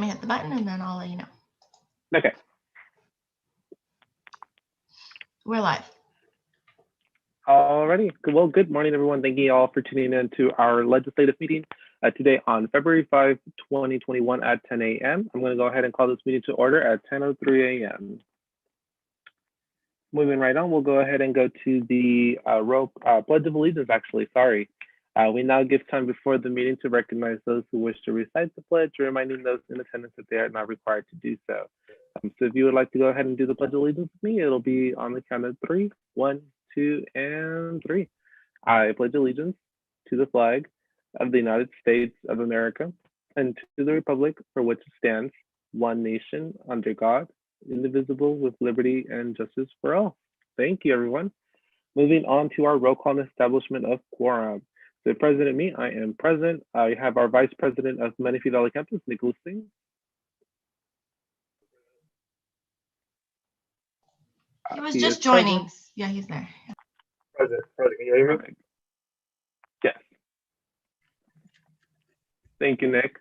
me hit the button and then I'll let you know. Okay. We're live. Alrighty. Well, good morning, everyone. Thank you all for tuning in to our legislative meeting today on February 5, 2021 at 10 a.m. I'm going to go ahead and call this meeting to order at 10:03 a.m. Moving right on, we'll go ahead and go to the Pledge of Allegiance, actually, sorry. We now give time before the meeting to recognize those who wish to recite the pledge, reminding those in attendance that they are not required to do so. So if you would like to go ahead and do the Pledge of Allegiance with me, it'll be on the count of 3. 1, 2, and 3. I pledge allegiance to the flag of the United States of America and to the republic for which it stands, one nation, under God, indivisible, with liberty and justice for all. Thank you, everyone. Moving on to our roll call and establishment of quorum. So President me, I am present. I have our Vice President of Menifee Valley Campus, Nicholas Singh. He was just joining. Present. Yeah, he's there. Present. Can you hear me? Okay. Yes. Thank you, Nick.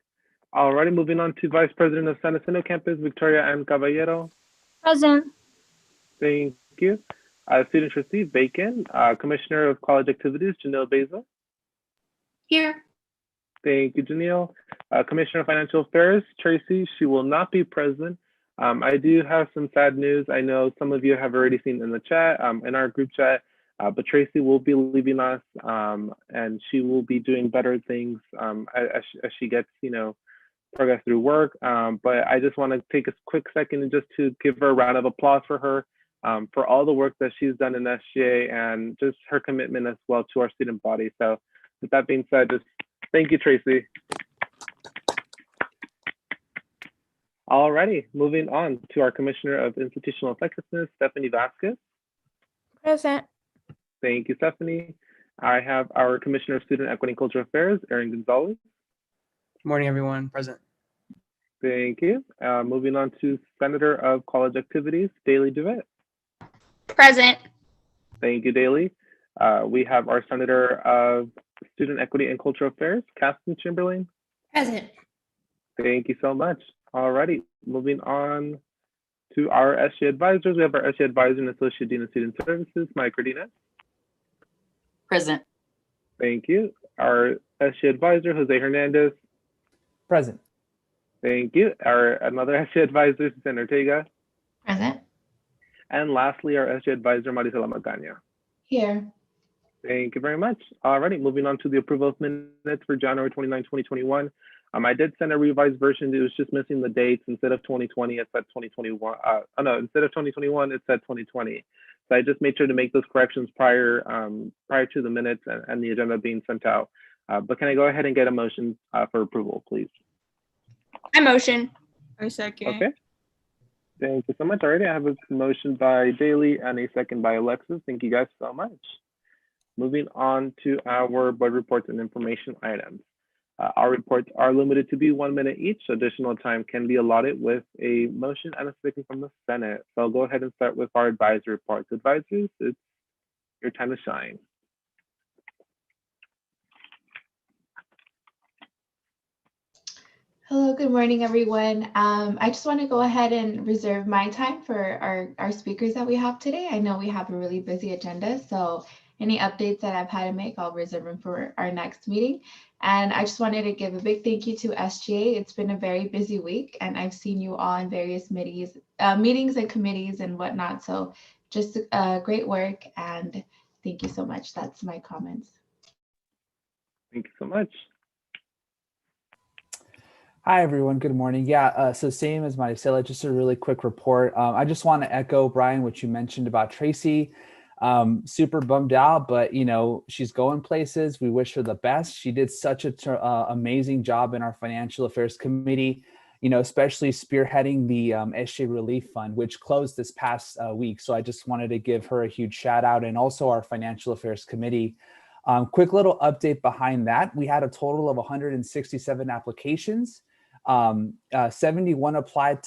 Alrighty, moving on to Vice President of San Jacinto Campus, Victoria Ann Caballero. Present. Thank you. Student Trustee Bacon. Commissioner of College Activities, Janelle Beza. Here. Thank you, Janelle. Commissioner of Financial Affairs, Tracy. She will not be present. I do have some sad news. I know some of you have already seen in the chat, in our group chat, but Tracy will be leaving us, and she will be doing better things as she gets, progress through work. But I just want to take a quick second and just to give her a round of applause for her, for all the work that she's done in SGA and just her commitment as well to our student body. So with that being said, just thank you, Tracy. Alrighty, moving on to our Commissioner of Institutional Effectiveness, Stephanie Vasquez. Present. Thank you, Stephanie. I have our Commissioner of Student Equity and Cultural Affairs, Erin Gonzalez. Good morning, everyone. Present. Thank you. Moving on to Senator of College Activities, Daly DeWitt. Present. Thank you, Daly. We have our Senator of Student Equity and Cultural Affairs, Caston Chamberlain. Present. Thank you so much. Alrighty, moving on to our SGA advisors. We have our SGA advisor and Associate Dean of Student Services, Mike Cardinez. Present. Thank you. Our SGA advisor, Jose Hernandez. Present. Thank you. Our another SGA advisor, Susan Ortega. Present. And lastly, our SGA advisor, Marisela Magaña. Here. Thank you very much. Alrighty, moving on to the approval of minutes for January 29, 2021. I did send a revised version. It was just missing the dates. Instead of 2020, it said 2021. Instead of 2021, it said 2020. So I just made sure to make those corrections prior to the minutes and the agenda being sent out. But can I go ahead and get a motion for approval, please? I motion. I second. Okay. Thank you so much. Already, I have a motion by Daly and a second by Alexis. Thank you guys so much. Moving on to our board reports and information items. Our reports are limited to be 1 minute each. Additional time can be allotted with a motion and a second from the Senate. So I'll go ahead and start with our advisory reports. Advisors, it's your time to shine. Hello, good morning, everyone. I just want to go ahead and reserve my time for our speakers that we have today. I know we have a really busy agenda, so any updates that I've had to make, I'll reserve them for our next meeting. And I just wanted to give a big thank you to SGA. It's been a very busy week, and I've seen you all in various meetings and committees and whatnot. So just great work, and thank you so much. That's my comments. Thank you so much. Hi, everyone. Good morning. Yeah, so same as Marisela, just a really quick report. I just want to echo, Brian, what you mentioned about Tracy. Super bummed out, but she's going places. We wish her the best. She did such an amazing job in our Financial Affairs Committee, especially spearheading the SGA Relief Fund, which closed this past week. So I just wanted to give her a huge shout out, and also our Financial Affairs Committee. Quick little update behind that. We had a total of 167 applications. 71 applied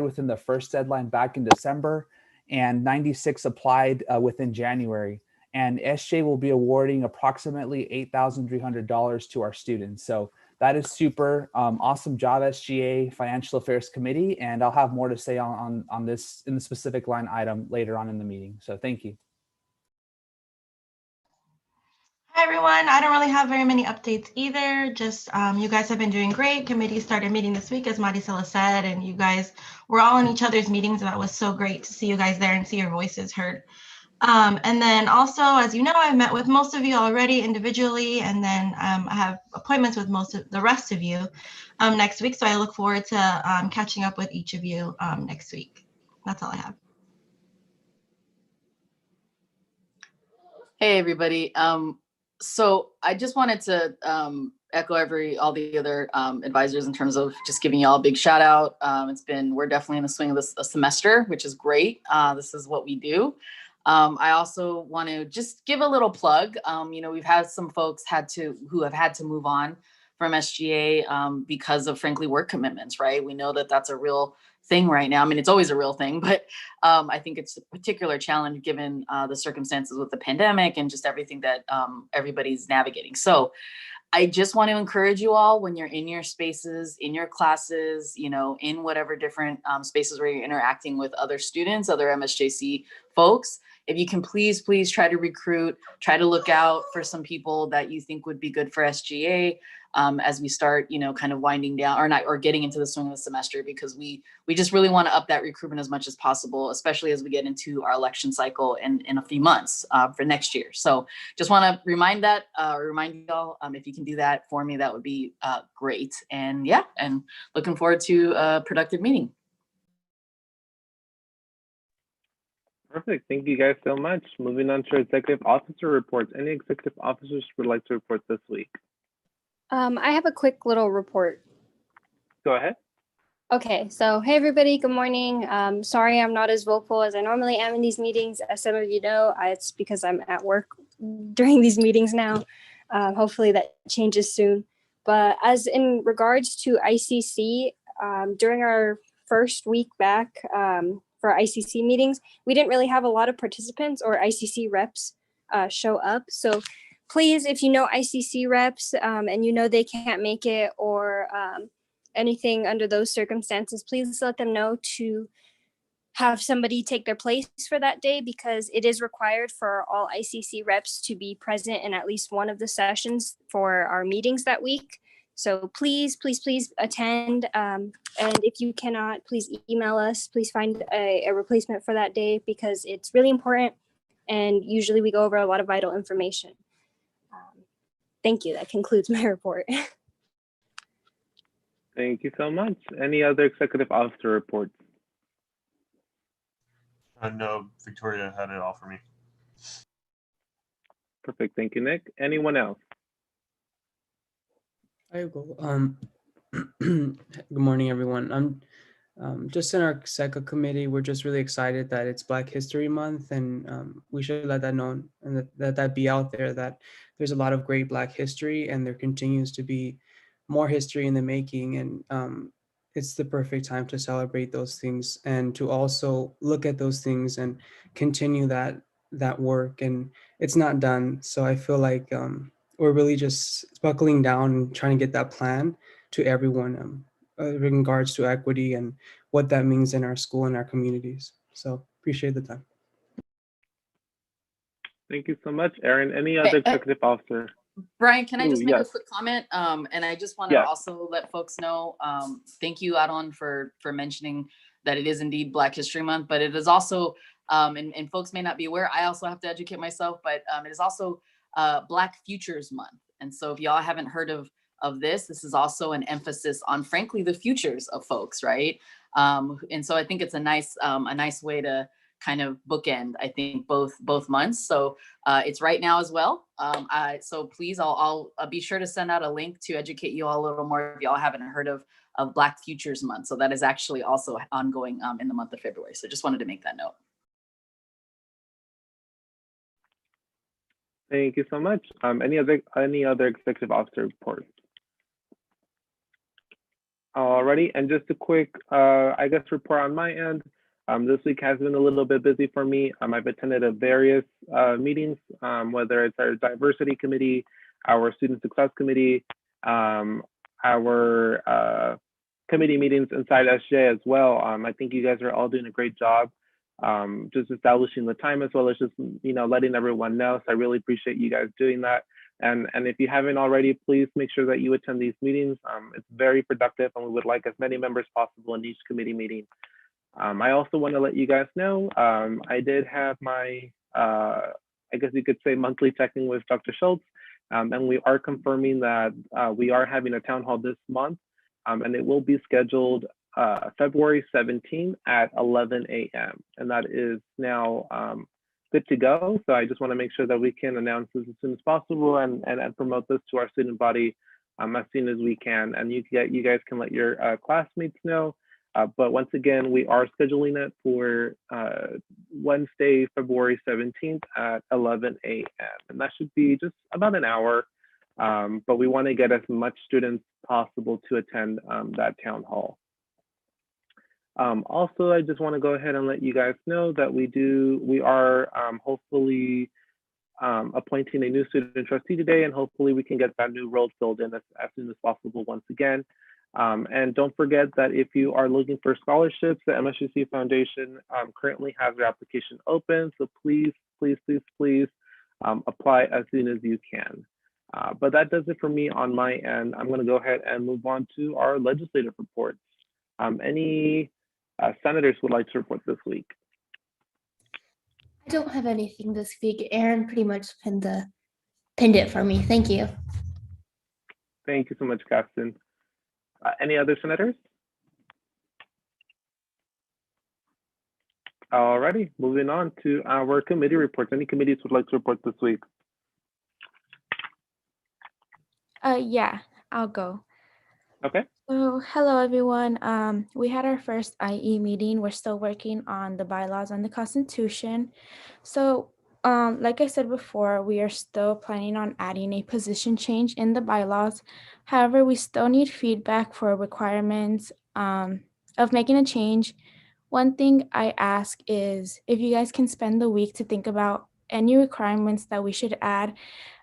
within the first deadline back in December, and 96 applied within January. And SGA will be awarding approximately $8,300 to our students. So that is super. Awesome job, SGA Financial Affairs Committee. And I'll have more to say on this in the specific line item later on in the meeting. So thank you. Hi, everyone. I don't really have very many updates either. Just you guys have been doing great. Committee started meeting this week, as Maricela said, and you guys were all in each other's meetings. And that was so great to see you guys there and see your voices heard. And then also, as you know, I've met with most of you already individually, and then I have appointments with most of the rest of you next week. So I look forward to catching up with each of you next week. That's all I have. Hey, everybody. So I just wanted to echo all the other advisors in terms of just giving y'all a big shout out. We're definitely in the swing of this semester, which is great. This is what we do. I also want to just give a little plug. We've had some folks who have had to move on from SGA because of, frankly, work commitments, right? We know that that's a real thing right now. I mean, it's always a real thing, but I think it's a particular challenge given the circumstances with the pandemic and just everything that everybody's navigating. So I just want to encourage you all, when you're in your spaces, in your classes, in whatever different spaces where you're interacting with other students, other MSJC folks, if you can please try to recruit, try to look out for some people that you think would be good for SGA as we start, kind of winding down or getting into the swing of the semester, because we just really want to up that recruitment as much as possible, especially as we get into our election cycle in a few months for next year. So just want to remind y'all, if you can do that for me, that would be great. And yeah, and looking forward to a productive meeting. Perfect. Thank you guys so much. Moving on to executive officer reports. Any executive officers would like to report this week? I have a quick little report. Go ahead. Okay, so hey everybody, good morning. Sorry I'm not as vocal as I normally am in these meetings. As some of you know, it's because I'm at work during these meetings now. Hopefully that changes soon. But as in regards to ICC, during our first week back for ICC meetings, we didn't really have a lot of participants or ICC reps show up. So please, if you know ICC reps and you know they can't make it or anything under those circumstances, please let them know to have somebody take their place for that day, because it is required for all ICC reps to be present in at least one of the sessions for our meetings that week. So please attend. And if you cannot, please email us. Please find a replacement for that day, because it's really important. And usually we go over a lot of vital information. Thank you. That concludes my report. Thank you so much. Any other executive officer reports? No, Victoria had it all for me. Perfect. Thank you, Nick. Anyone else? I go. Good morning, everyone. I'm just in our SECA committee. We're just really excited that it's Black History Month, and we should let that known and that be out there, that there's a lot of great Black history, and there continues to be more history in the making. And it's the perfect time to celebrate those things and to also look at those things and continue that work. And it's not done. So I feel like we're really just buckling down and trying to get that plan to everyone in regards to equity and what that means in our school and our communities. So appreciate the time. Thank you so much, Erin. Any other executive officer? Brian, can I just make yes. a quick comment? And I just want to also let folks know, thank you, Adon, for mentioning that it is indeed Black History Month, but it is also, and folks may not be aware, I also have to educate myself, but it is also Black Futures Month. And so if y'all haven't heard of this is also an emphasis on, frankly, the futures of folks, right? And so I think it's a nice way to kind of bookend, I think, both months. So it's right now as well. So please, I'll be sure to send out a link to educate you all a little more if y'all haven't heard of Black Futures Month. So that is actually also ongoing in the month of February. So just wanted to make that note. Thank you so much. Any other executive officer reports? Alrighty, and just a quick, I guess, report on my end. This week has been a little bit busy for me. I've attended various meetings, whether it's our diversity committee, our student success committee. our committee meetings inside SGA as well. I think you guys are all doing a great job, just establishing the time as well as just letting everyone know. So I really appreciate you guys doing that. And if you haven't already, please make sure that you attend these meetings. It's very productive, and we would like as many members possible in each committee meeting. I also want to let you guys know, I did have my, I guess you could say, monthly check-in with Dr. Schultz, and we are confirming that we are having a town hall this month, and it will be scheduled February 17th at 11 a.m. And that is now good to go. So I just want to make sure that we can announce this as soon as possible and promote this to our student body as soon as we can. And you guys can let your classmates know. But once again, we are scheduling it for Wednesday, February 17th at 11 a.m. And that should be just about an hour. But we want to get as much students possible to attend that town hall. Also, I just want to go ahead and let you guys know that we are hopefully appointing a new student trustee today, and hopefully we can get that new role filled in as soon as possible once again. And don't forget that if you are looking for scholarships, the MSGC Foundation currently has their application open. So please, please, please, please apply as soon as you can. But that does it for me on my end. I'm going to go ahead and move on to our legislative reports. Any senators would like to report this week? I don't have anything this week. Aaron pretty much pinned it for me. Thank you. Thank you so much, Gaston. Any other senators? Alrighty, moving on to our committee reports. Any committees would like to report this week? Yeah, I'll go. Okay. So, hello everyone. We had our first IE meeting. We're still working on the bylaws and the Constitution. So, like I said before, we are still planning on adding a position change in the bylaws. However, we still need feedback for requirements of making a change. One thing I ask is if you guys can spend the week to think about any requirements that we should add.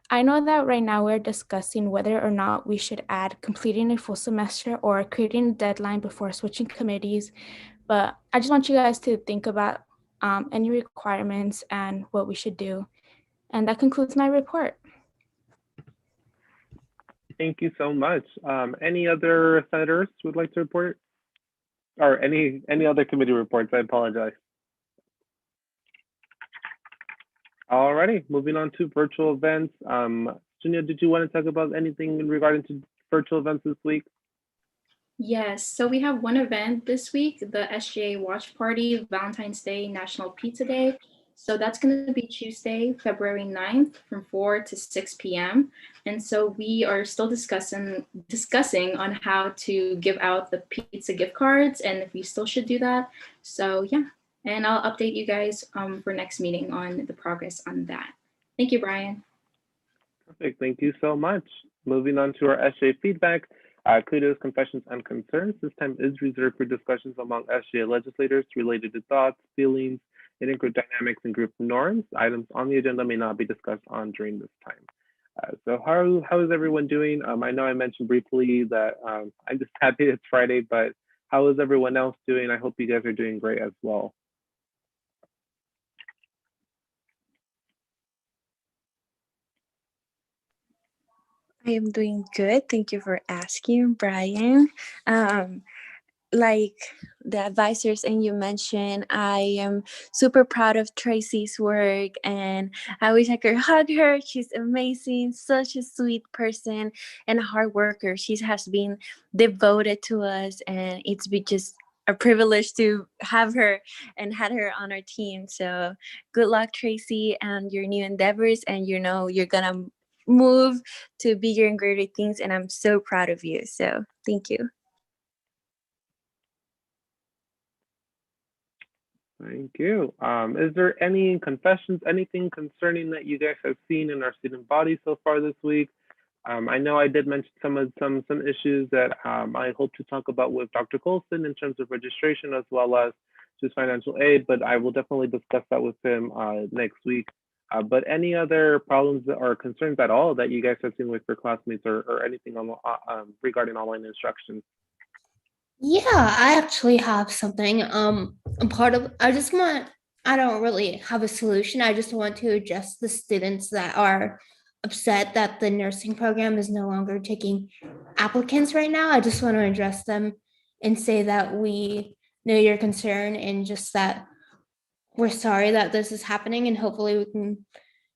I know that right now we're discussing whether or not we should add completing a full semester or creating a deadline before switching committees, but I just want you guys to think about any requirements and what we should do. And that concludes my report. Thank you so much. Any other senators would like to report? Or any other committee reports? I apologize. Alrighty, moving on to virtual events. Junia, did you want to talk about anything in regarding to virtual events this week? Yes, so we have one event this week, the SGA Watch Party, Valentine's Day, National Pizza Day. So that's going to be Tuesday, February 9th from 4 to 6 p.m. And so we are still discussing on how to give out the pizza gift cards and if we still should do that. So yeah, and I'll update you guys for next meeting on the progress on that. Thank you, Brian. Perfect, thank you so much. Moving on to our SGA feedback. Kudos, confessions, and concerns. This time is reserved for discussions among SGA legislators related to thoughts, feelings, and group dynamics and group norms. Items on the agenda may not be discussed on during this time. So how is everyone doing? I know I mentioned briefly that I'm just happy it's Friday, but how is everyone else doing? I hope you guys are doing great as well. I am doing good. Thank you for asking, Brian. Like the advisors and you mentioned, I am super proud of Tracy's work and I wish I could hug her. She's amazing, such a sweet person and a hard worker. She has been devoted to us and it's been just a privilege to have her and had her on our team. So good luck, Tracy, and your new endeavors, and you know you're gonna move to bigger and greater things, and I'm so proud of you. So thank you. Thank you. Is there any confessions, anything concerning that you guys have seen in our student body so far this week? I know I did mention some issues that I hope to talk about with Dr. Colson in terms of registration as well as just financial aid, but I will definitely discuss that with him next week But any other problems or concerns at all that you guys have seen with your classmates or anything on, regarding online instruction? Yeah, I actually have something. I don't really have a solution. I just want to address the students that are upset that the nursing program is no longer taking applicants right now. I just want to address them and say that we know your concern and just that we're sorry that this is happening, and hopefully we can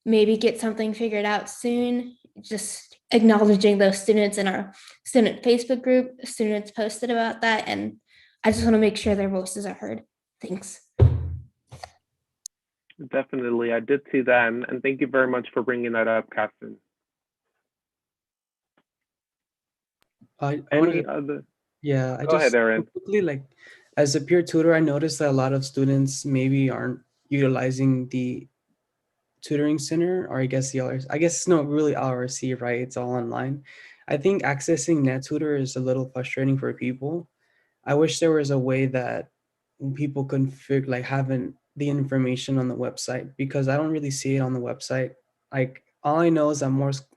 maybe get something figured out soon. Just acknowledging those students in our student Facebook group. Students posted about that, and I just want to make sure their voices are heard. Thanks. Definitely, I did see that, and thank you very much for bringing that up, Catherine. I Any other? Yeah, I Go ahead, just Aaron. quickly, like, as a peer tutor, I noticed that a lot of students maybe aren't utilizing the tutoring center, or I guess the LRC. I guess it's not really LRC, right? It's all online. I think accessing NetTutor is a little frustrating for people. I wish there was a way that people can like having the information on the website, because I don't really see it on the website. Like, all I know is that most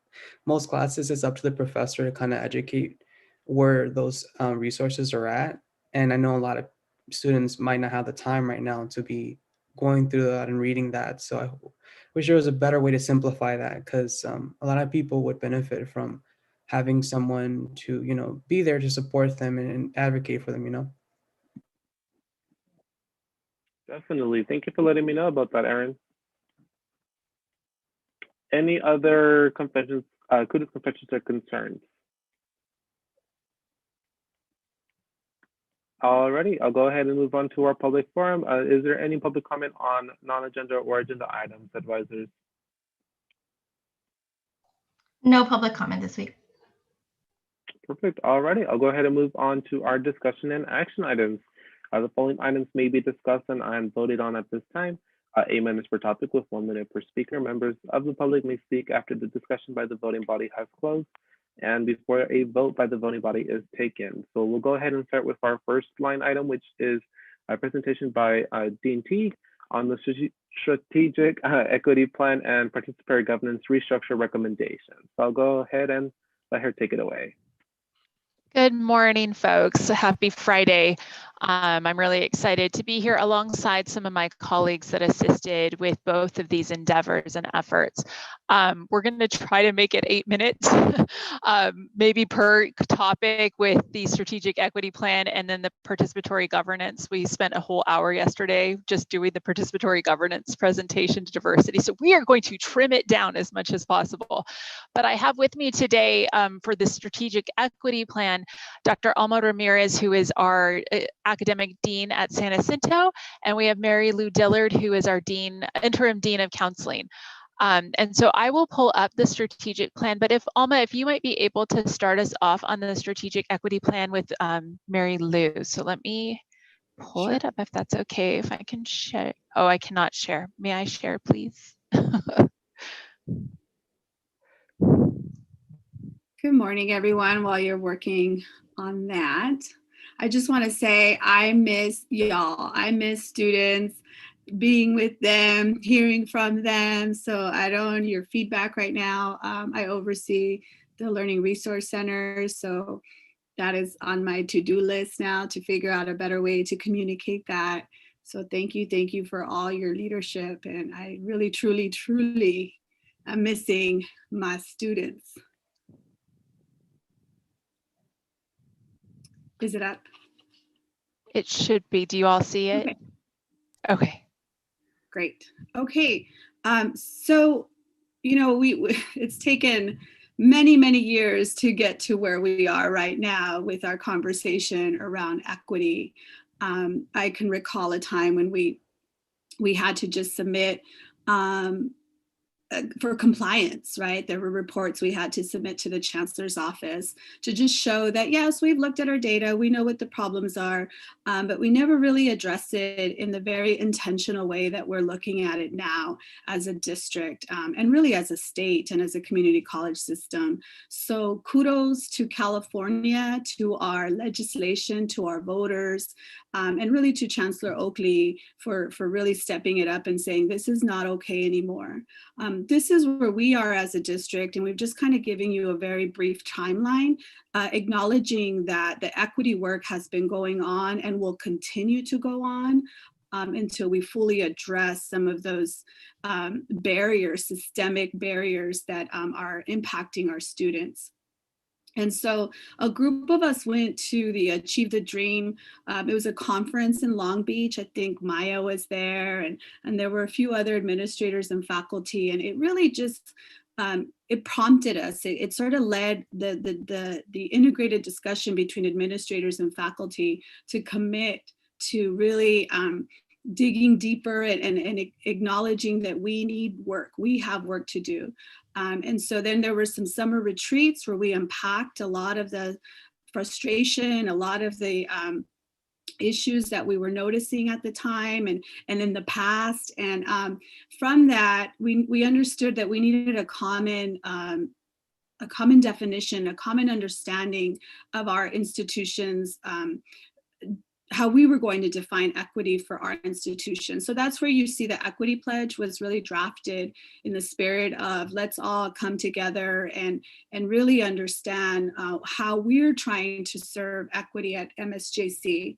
classes, it's up to the professor to kind of educate where those resources are at. And I know a lot of students might not have the time right now to be going through that and reading that. So I wish there was a better way to simplify that, because a lot of people would benefit from having someone to, be there to support them and advocate for them. Definitely. Thank you for letting me know about that, Aaron. Any other confessions, kudos, confessions, or concerns? Alrighty, I'll go ahead and move on to our public forum. Is there any public comment on non-agenda or agenda items, advisors? No public comment this week. Perfect. Alrighty, I'll go ahead and move on to our discussion and action items. The following items may be discussed and voted on at this time. 8 minutes per topic with 1 minute per speaker. Members of the public may speak after the discussion by the voting body has closed and before a vote by the voting body is taken. So we'll go ahead and start with our first line item, which is a presentation by Dean Teague on the strategic equity plan and participatory governance restructure recommendations. So I'll go ahead and let her take it away. Good morning, folks. Happy Friday. I'm really excited to be here alongside some of my colleagues that assisted with both of these endeavors and efforts. We're going to try to make it 8 minutes, maybe per topic, with the strategic equity plan and then the participatory governance. We spent a whole hour yesterday just doing the participatory governance presentation to diversity. So we are going to trim it down as much as possible. But I have with me today for the strategic equity plan, Dr. Alma Ramirez, who is our academic dean at San Jacinto, and we have Mary Lou Dillard, who is our interim dean of counseling. And so I will pull up the strategic plan, but if Alma, if you might be able to start us off on the strategic equity plan with Mary Lou. So let me pull it up if that's okay, if I can share. Oh, I cannot share. May I share, please? Good morning, everyone. While you're working on that, I just want to say I miss y'all. I miss students, being with them, hearing from them. So I don't know your feedback right now. I oversee the Learning Resource Center. So that is on my to-do list now, to figure out a better way to communicate that. So thank you for all your leadership. And I really, truly am missing my students. Is it up? It should be. Do you all see it? Okay. Great. Okay. So, it's taken many years to get to where we are right now with our conversation around equity. I can recall a time when we had to just submit a for compliance, right? There were reports we had to submit to the chancellor's office to just show that, yes, we've looked at our data, we know what the problems are, but we never really addressed it in the very intentional way that we're looking at it now as a district and really as a state and as a community college system. So kudos to California, to our legislation, to our voters, and really to Chancellor Oakley for really stepping it up and saying, this is not okay anymore. This is where we are as a district, and we've just kind of given you a very brief timeline, acknowledging that the equity work has been going on and will continue to go on until we fully address some of those barriers, systemic barriers that are impacting our students. And so a group of us went to the Achieve the Dream. It was a conference in Long Beach. I think Maya was there, and there were a few other administrators and faculty. And it really just, it prompted us. It sort of led the integrated discussion between administrators and faculty to commit to really digging deeper and acknowledging that we need work. We have work to do. And so then there were some summer retreats where we unpacked a lot of the frustration, a lot of the issues that we were noticing at the time and in the past. And from that, we understood that we needed a common definition, a common understanding of our institutions, how we were going to define equity for our institution. So that's where you see the equity pledge was really drafted in the spirit of let's all come together and really understand how we're trying to serve equity at MSJC.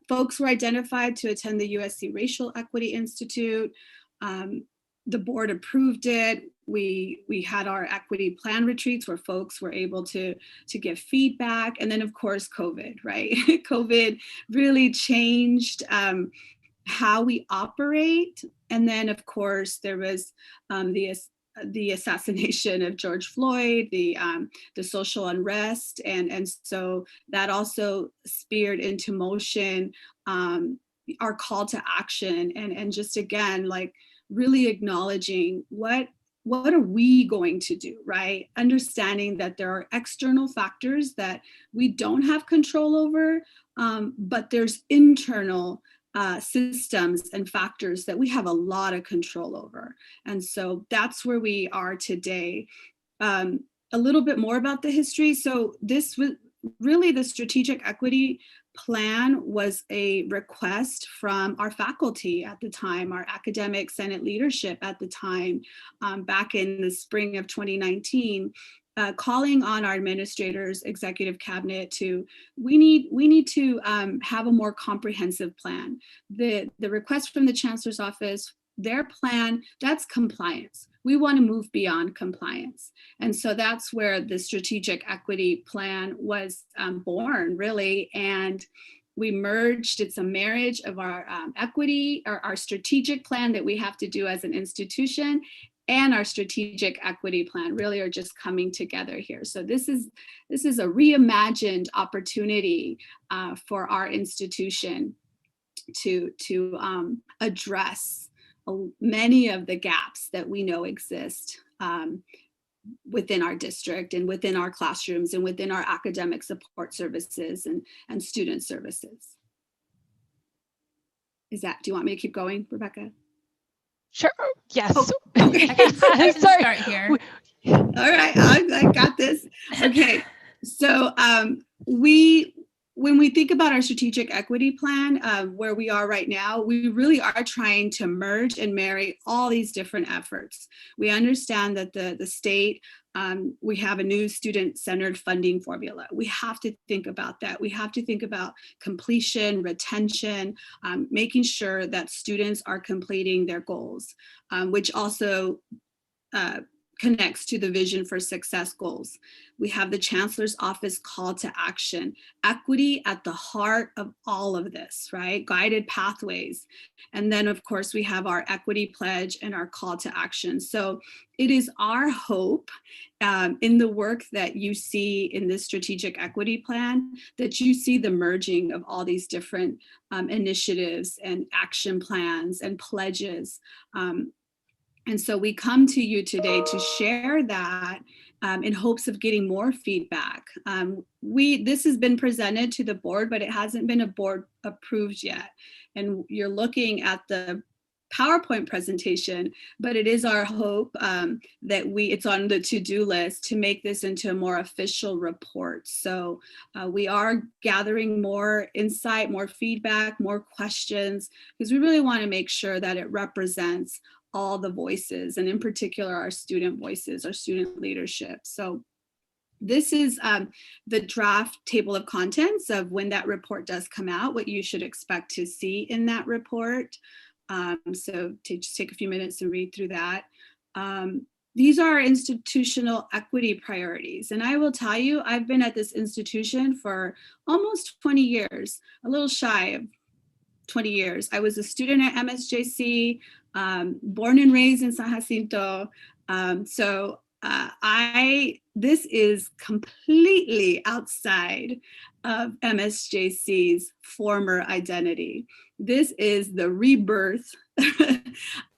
Folks were identified to attend the USC Racial Equity Institute. The board approved it. We had our equity plan retreats where folks were able to give feedback. And then of course, COVID, right? COVID really changed how we operate. And then of course, there was the assassination of George Floyd, the social unrest. And so that also speared into motion our call to action and just again, like really acknowledging what are we going to do, right? Understanding that there are external factors that we don't have control over, but there's internal systems and factors that we have a lot of control over. And so that's where we are today. A little bit more about the history. So this was really the strategic equity plan was a request from our faculty at the time, our academic senate leadership at the time, back in the spring of 2019, calling on our administrators, executive cabinet to, we need to have a more comprehensive plan. The request from the chancellor's office, their plan, that's compliance. We want to move beyond compliance. And so that's where the strategic equity plan was born, really. And we merged, it's a marriage of our equity, or our strategic plan that we have to do as an institution, and our strategic equity plan really are just coming together here. So this is a reimagined opportunity for our institution to address many of the gaps that we know exist within our district and within our classrooms and within our academic support services and student services. Do you want me to keep going, Rebecca? Sure, yes. Oh, okay. I can start here. All right, I got this. Okay, so when we think about our strategic equity plan, where we are right now, we really are trying to merge and marry all these different efforts. We understand that the state, we have a new student-centered funding formula. We have to think about that. We have to think about completion, retention, making sure that students are completing their goals, which also connects to the Vision for Success goals. We have the Chancellor's Office call to action, equity at the heart of all of this, right? Guided pathways. And then of course we have our equity pledge and our call to action. So it is our hope in the work that you see in this strategic equity plan, that you see the merging of all these different initiatives and action plans and pledges And so we come to you today to share that in hopes of getting more feedback. This has been presented to the board, but it hasn't been a board approved yet. And you're looking at the PowerPoint presentation, but it is our hope that it's on the to-do list to make this into a more official report. So we are gathering more insight, more feedback, more questions, because we really want to make sure that it represents all the voices, and in particular our student voices, our student leadership. So this is the draft table of contents of when that report does come out, what you should expect to see in that report. So just take a few minutes and read through that. These are our institutional equity priorities. And I will tell you, I've been at this institution for almost 20 years, a little shy of 20 years. I was a student at MSJC, born and raised in San Jacinto. This is completely outside of MSJC's former identity. This is the rebirth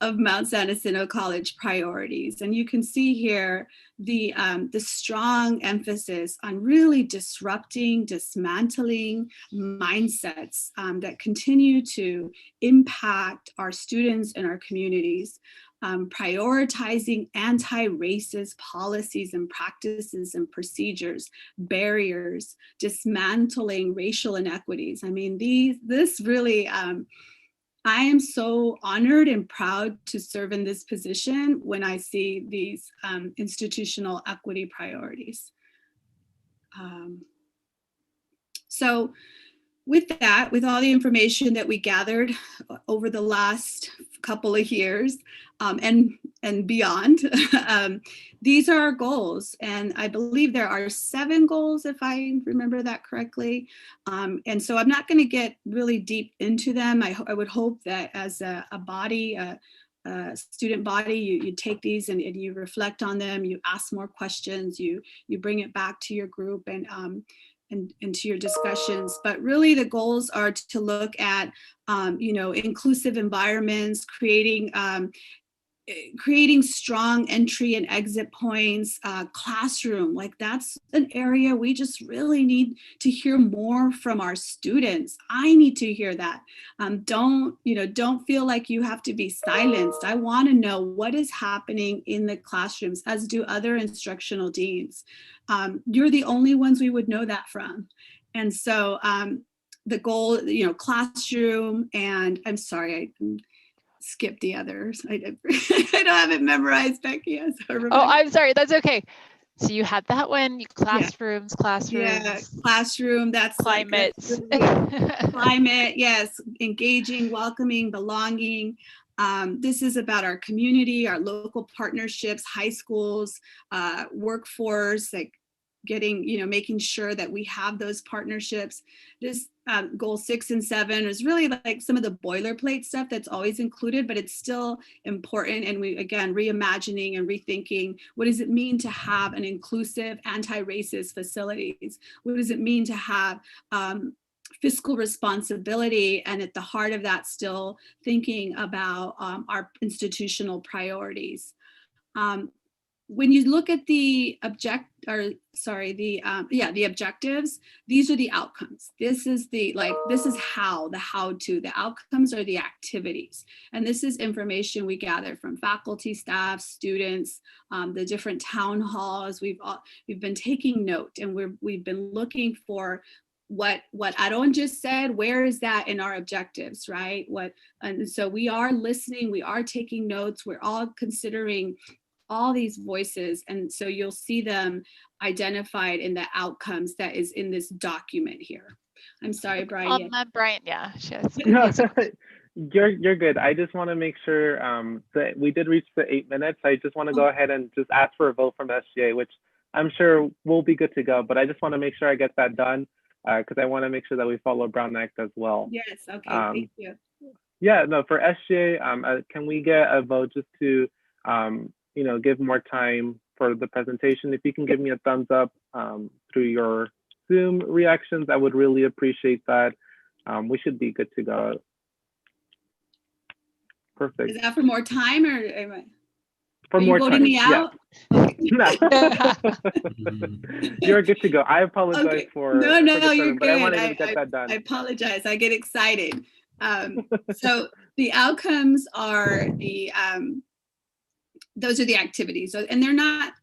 of Mount San Jacinto College priorities. And you can see here the strong emphasis on really disrupting, dismantling mindsets that continue to impact our students and our communities. Prioritizing anti-racist policies and practices and procedures, barriers, dismantling racial inequities. I mean, this really, I am so honored and proud to serve in this position when I see these institutional equity priorities. So with that, with all the information that we gathered over the last couple of years and beyond, these are our goals. And I believe there are 7 goals, if I remember that correctly. And so I'm not going to get really deep into them. I would hope that as a body, a student body, you take these and you reflect on them, you ask more questions, you bring it back to your group and into your discussions. But really the goals are to look at, inclusive environments, creating strong entry and exit points, classroom, like that's an area we just really need to hear more from our students. I need to hear that. Don't feel like you have to be silenced. I want to know what is happening in the classrooms, as do other instructional deans. You're the only ones we would know that from. And so the goal, classroom, and I'm sorry, I skip the others. I don't have it memorized, Becky. I'm sorry, that's okay. So you had that one, classrooms. Yeah, classroom, that's climate. Climate, yes, engaging, welcoming, belonging. This is about our community, our local partnerships, high schools, workforce, like making sure that we have those partnerships. This goal 6 and 7 is really like some of the boilerplate stuff that's always included, but it's still important. And we, again, reimagining and rethinking, what does it mean to have an inclusive anti-racist facilities? What does it mean to have fiscal responsibility? And at the heart of that, still thinking about our institutional priorities. When you look at the objectives, these are the outcomes. This is the how-to, the outcomes are the activities. And this is information we gather from faculty, staff, students, the different town halls. We've been taking note, and we've been looking for what Aaron just said, where is that in our objectives, right? And so we are listening, we are taking notes, we're all considering all these voices. And so you'll see them identified in the outcomes that is in this document here. I'm sorry, Brian. Brian, yeah. No, you're good. I just want to make sure that we did reach the 8 minutes. I just want to go ahead and just ask for a vote from the SGA, which I'm sure we'll be good to go. But I just want to make sure I get that done because I want to make sure that we follow Brown Act as well. Yes, okay, thank you. Yeah, no, for SGA, can we get a vote just to give more time for the presentation? If you can give me a thumbs up through your Zoom reactions, I would really appreciate that. We should be good to go. Perfect. Is that for more time or am I? For Are you more voting time, me out? Okay. No. You're good to go. I apologize Okay. for No, for you're disturbing, but I good. wanted to get that done. I apologize. I get excited. So the outcomes are those are the activities. So, and they're not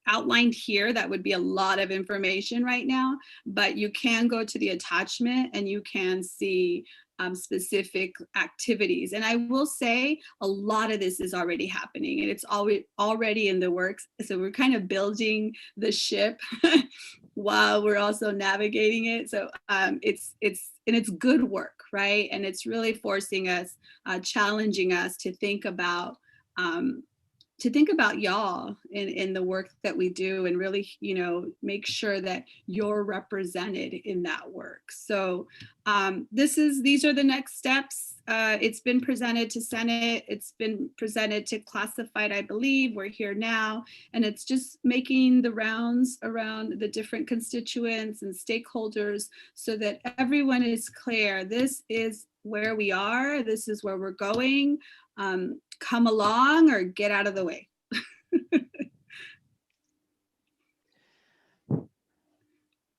outlined here. That would be a lot of information right now, but you can go to the attachment and you can see specific activities. And I will say a lot of this is already happening and it's already in the works. So we're kind of building the ship while we're also navigating it. So it's good work, right? And it's really forcing us, challenging us to think about y'all in the work that we do and really, make sure that you're represented in that work. So these are the next steps. It's been presented to Senate. It's been presented to classified, I believe. We're here now. And it's just making the rounds around the different constituents and stakeholders so that everyone is clear. This is where we are. This is where we're going. Come along or get out of the way.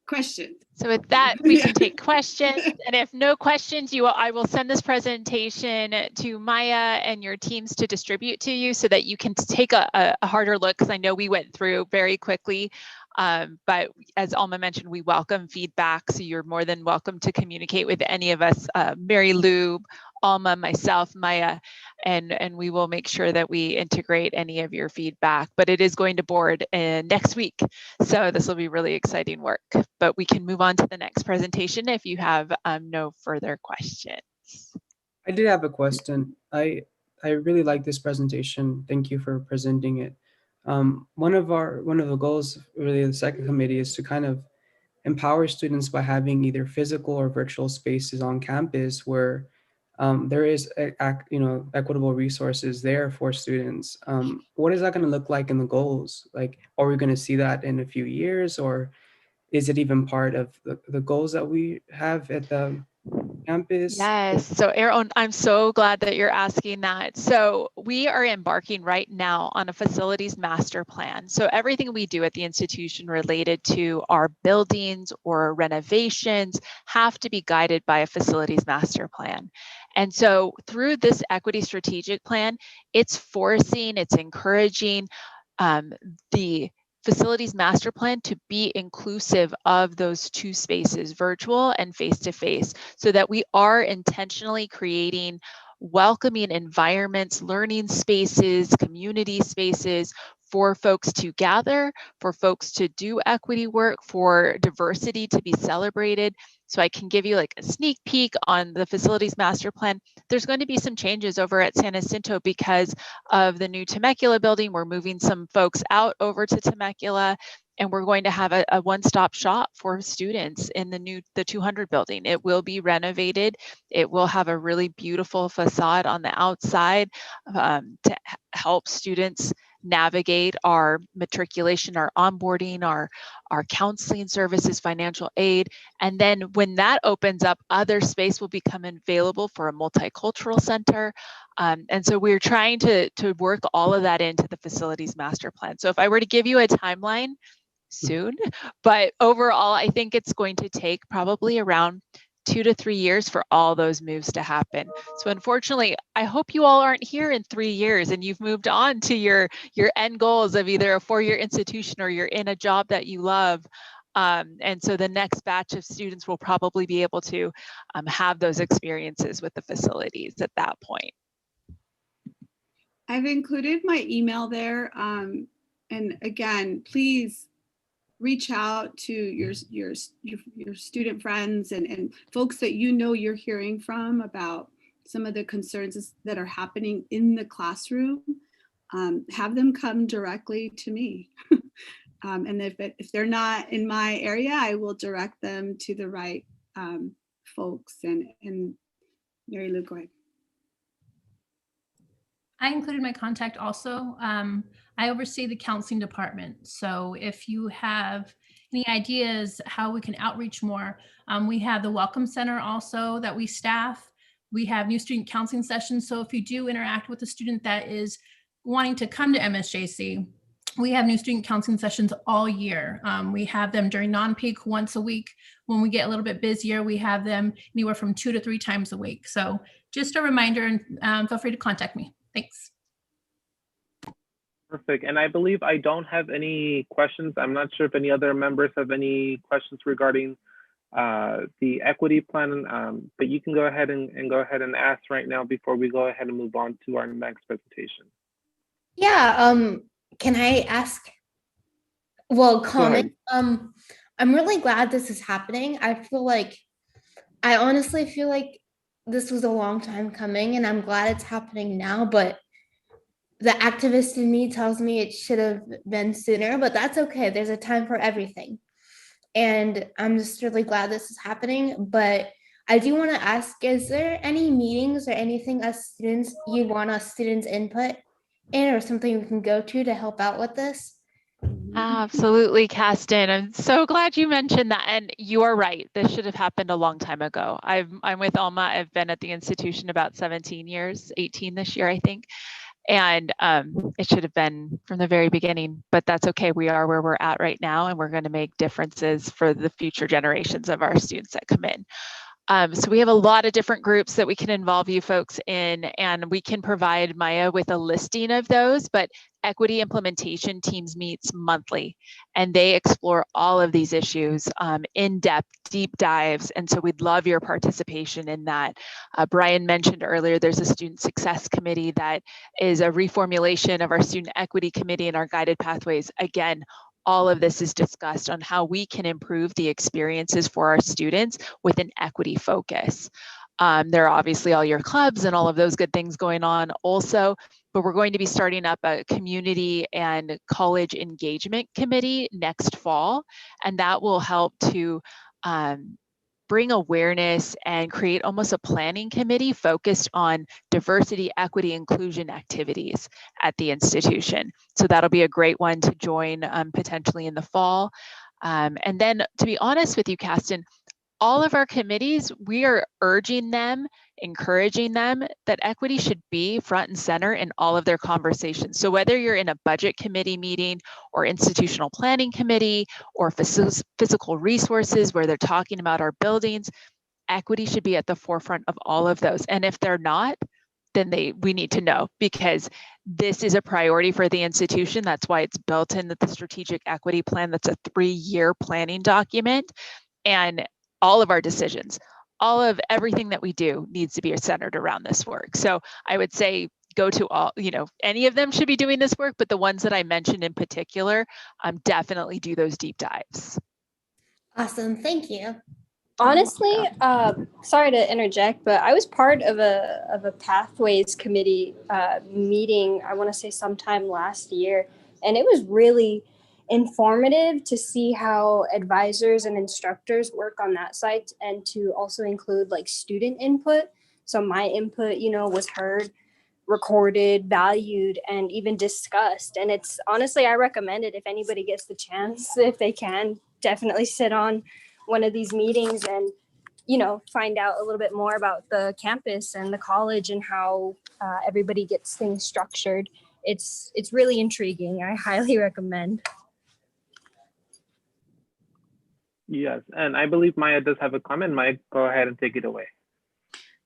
Questions? So with that, we can take questions. And if no questions, I will send this presentation to Maya and your teams to distribute to you so that you can take a harder look, because I know we went through very quickly. But as Alma mentioned, we welcome feedback. So you're more than welcome to communicate with any of us, Mary Lou, Alma, myself, Maya, and we will make sure that we integrate any of your feedback. But it is going to board next week. So this will be really exciting work. But we can move on to the next presentation if you have no further questions. I did have a question. I really like this presentation. Thank you for presenting it. One of the goals really of the SGA committee is to kind of empower students by having either physical or virtual spaces on campus where there is equitable resources there for students. What is that going to look like in the goals? Like, are we going to see that in a few years, or is it even part of the goals that we have at the campus? Yes. So Aaron, I'm so glad that you're asking that. So we are embarking right now on a facilities master plan. So everything we do at the institution related to our buildings or renovations have to be guided by a facilities master plan. And so through this equity strategic plan, it's encouraging the facilities master plan to be inclusive of those two spaces, virtual and face-to-face, so that we are intentionally creating welcoming environments, learning spaces, community spaces for folks to gather, for folks to do equity work, for diversity to be celebrated. So I can give you like a sneak peek on the facilities master plan. There's going to be some changes over at San Jacinto because of the new Temecula building. We're moving some folks out over to Temecula, and we're going to have a one-stop shop for students in the 200 building. It will be renovated. It will have a really beautiful facade on the outside to help students navigate our matriculation, our onboarding, our counseling services, financial aid. And then when that opens up, other space will become available for a multicultural center. And so we're trying to work all of that into the facilities master plan. So if I were to give you a timeline, soon, but overall, I think it's going to take probably around 2 to 3 years for all those moves to happen. So unfortunately, I hope you all aren't here in 3 years and you've moved on to your end goals of either a 4-year institution or you're in a job that you love. And so the next batch of students will probably be able to have those experiences with the facilities at that point. I've included my email there. And again, please reach out to your student friends and folks that you're hearing from about some of the concerns that are happening in the classroom. Have them come directly to me. And if they're not in my area, I will direct them to the right folks. And Mary Lou, go ahead. I included my contact also. I oversee the counseling department. So if you have any ideas how we can outreach more, we have the Welcome Center also that we staff. We have new student counseling sessions. So if you do interact with a student that is wanting to come to MSJC, we have new student counseling sessions all year. We have them during non-peak once a week. When we get a little bit busier, we have them anywhere from 2 to 3 times a week. So just a reminder, and feel free to contact me. Thanks. Perfect. And I believe I don't have any questions. I'm not sure if any other members have any questions regarding the equity plan, but you can go ahead and ask right now before we go ahead and move on to our next presentation. Yeah, can I ask? Well, comment. I'm really glad this is happening. I honestly feel like this was a long time coming, and I'm glad it's happening now, but the activist in me tells me it should have been sooner, but that's okay. There's a time for everything. And I'm just really glad this is happening. But I do want to ask, is there any meetings or anything as students you want us students input in, or something we can go to help out with this? Absolutely, Kasten. I'm so glad you mentioned that. And you are right. This should have happened a long time ago. I'm with Alma. I've been at the institution about 17 years, 18 this year, I think. And it should have been from the very beginning, but that's okay. We are where we're at right now, and we're going to make differences for the future generations of our students that come in. So we have a lot of different groups that we can involve you folks in, and we can provide Maya with a listing of those, but equity implementation teams meets monthly, and they explore all of these issues in depth, deep dives. And so we'd love your participation in that. Brian mentioned earlier, there's a student success committee that is a reformulation of our student equity committee and our guided pathways. Again, all of this is discussed on how we can improve the experiences for our students with an equity focus. There are obviously all your clubs and all of those good things going on also, but we're going to be starting up a community and college engagement committee next fall, and that will help to bring awareness and create almost a planning committee focused on diversity, equity, inclusion activities at the institution. So that'll be a great one to join potentially in the fall. And then, to be honest with you, Kasten, all of our committees, we are urging them, encouraging them that equity should be front and center in all of their conversations. So whether you're in a budget committee meeting or institutional planning committee or physical resources where they're talking about our buildings, equity should be at the forefront of all of those. And if they're not, then we need to know, because this is a priority for the institution. That's why it's built into the strategic equity plan. That's a 3-year planning document. And all of our decisions, all of everything that we do needs to be centered around this work. So I would say go to all, any of them should be doing this work, but the ones that I mentioned in particular, definitely do those deep dives. Awesome, thank you. Honestly, sorry to interject, but I was part of a Pathways Committee meeting, I want to say sometime last year, and it was really informative to see how advisors and instructors work on that site, and to also include like student input. So my input, was heard, recorded, valued, and even discussed. And it's honestly, I recommend it if anybody gets the chance, if they can, definitely sit on one of these meetings and, find out a little bit more about the campus and the college and how everybody gets things structured. It's really intriguing. I highly recommend. Yes, and I believe Maya does have a comment. Maya, go ahead and take it away.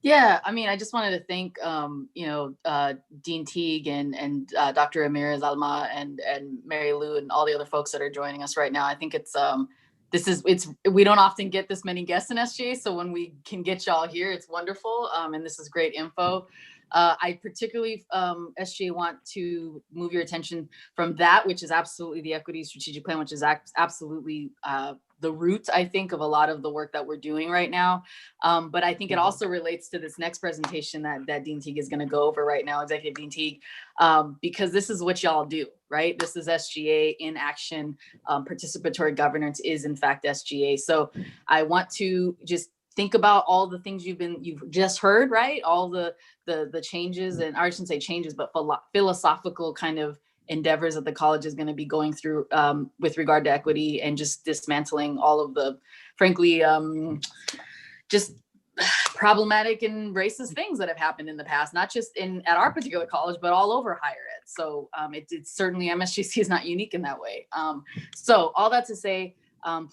Yeah, I just wanted to thank, Dean Teague and Dr. Ramirez Alma and Mary Lou and all the other folks that are joining us right now. I think we don't often get this many guests in SGA, so when we can get y'all here, it's wonderful, and this is great info. I particularly, SGA, want to move your attention from that, which is absolutely the equity strategic plan, which is absolutely the root, I think, of a lot of the work that we're doing right now. But I think it also relates to this next presentation that Dean Teague is going to go over right now, Executive Dean Teague, because this is what y'all do, right? This is SGA in action. Participatory governance is, in fact, SGA. So I want to just think about all the things you've just heard, right? All the changes, and I shouldn't say changes, but philosophical kind of endeavors that the college is going to be going through with regard to equity, and just dismantling all of the, frankly, just problematic and racist things that have happened in the past, not just at our particular college, but all over higher ed. So it's certainly, MSGC is not unique in that way. So all that to say,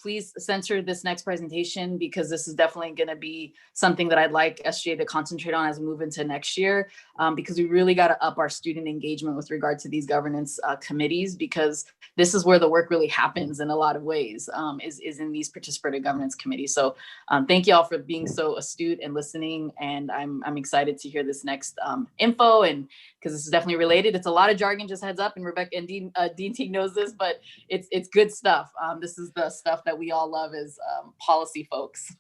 please censor this next presentation, because this is definitely going to be something that I'd like SGA to concentrate on as we move into next year, because we really got to up our student engagement with regard to these governance committees, because this is where the work really happens in a lot of ways, is in these participative governance committees. So thank you all for being so astute and listening. And I'm excited to hear this next info, and because this is definitely related. It's a lot of jargon, just heads up, and Rebecca and Dean Teague knows this, but it's good stuff. This is the stuff that we all love as policy folks.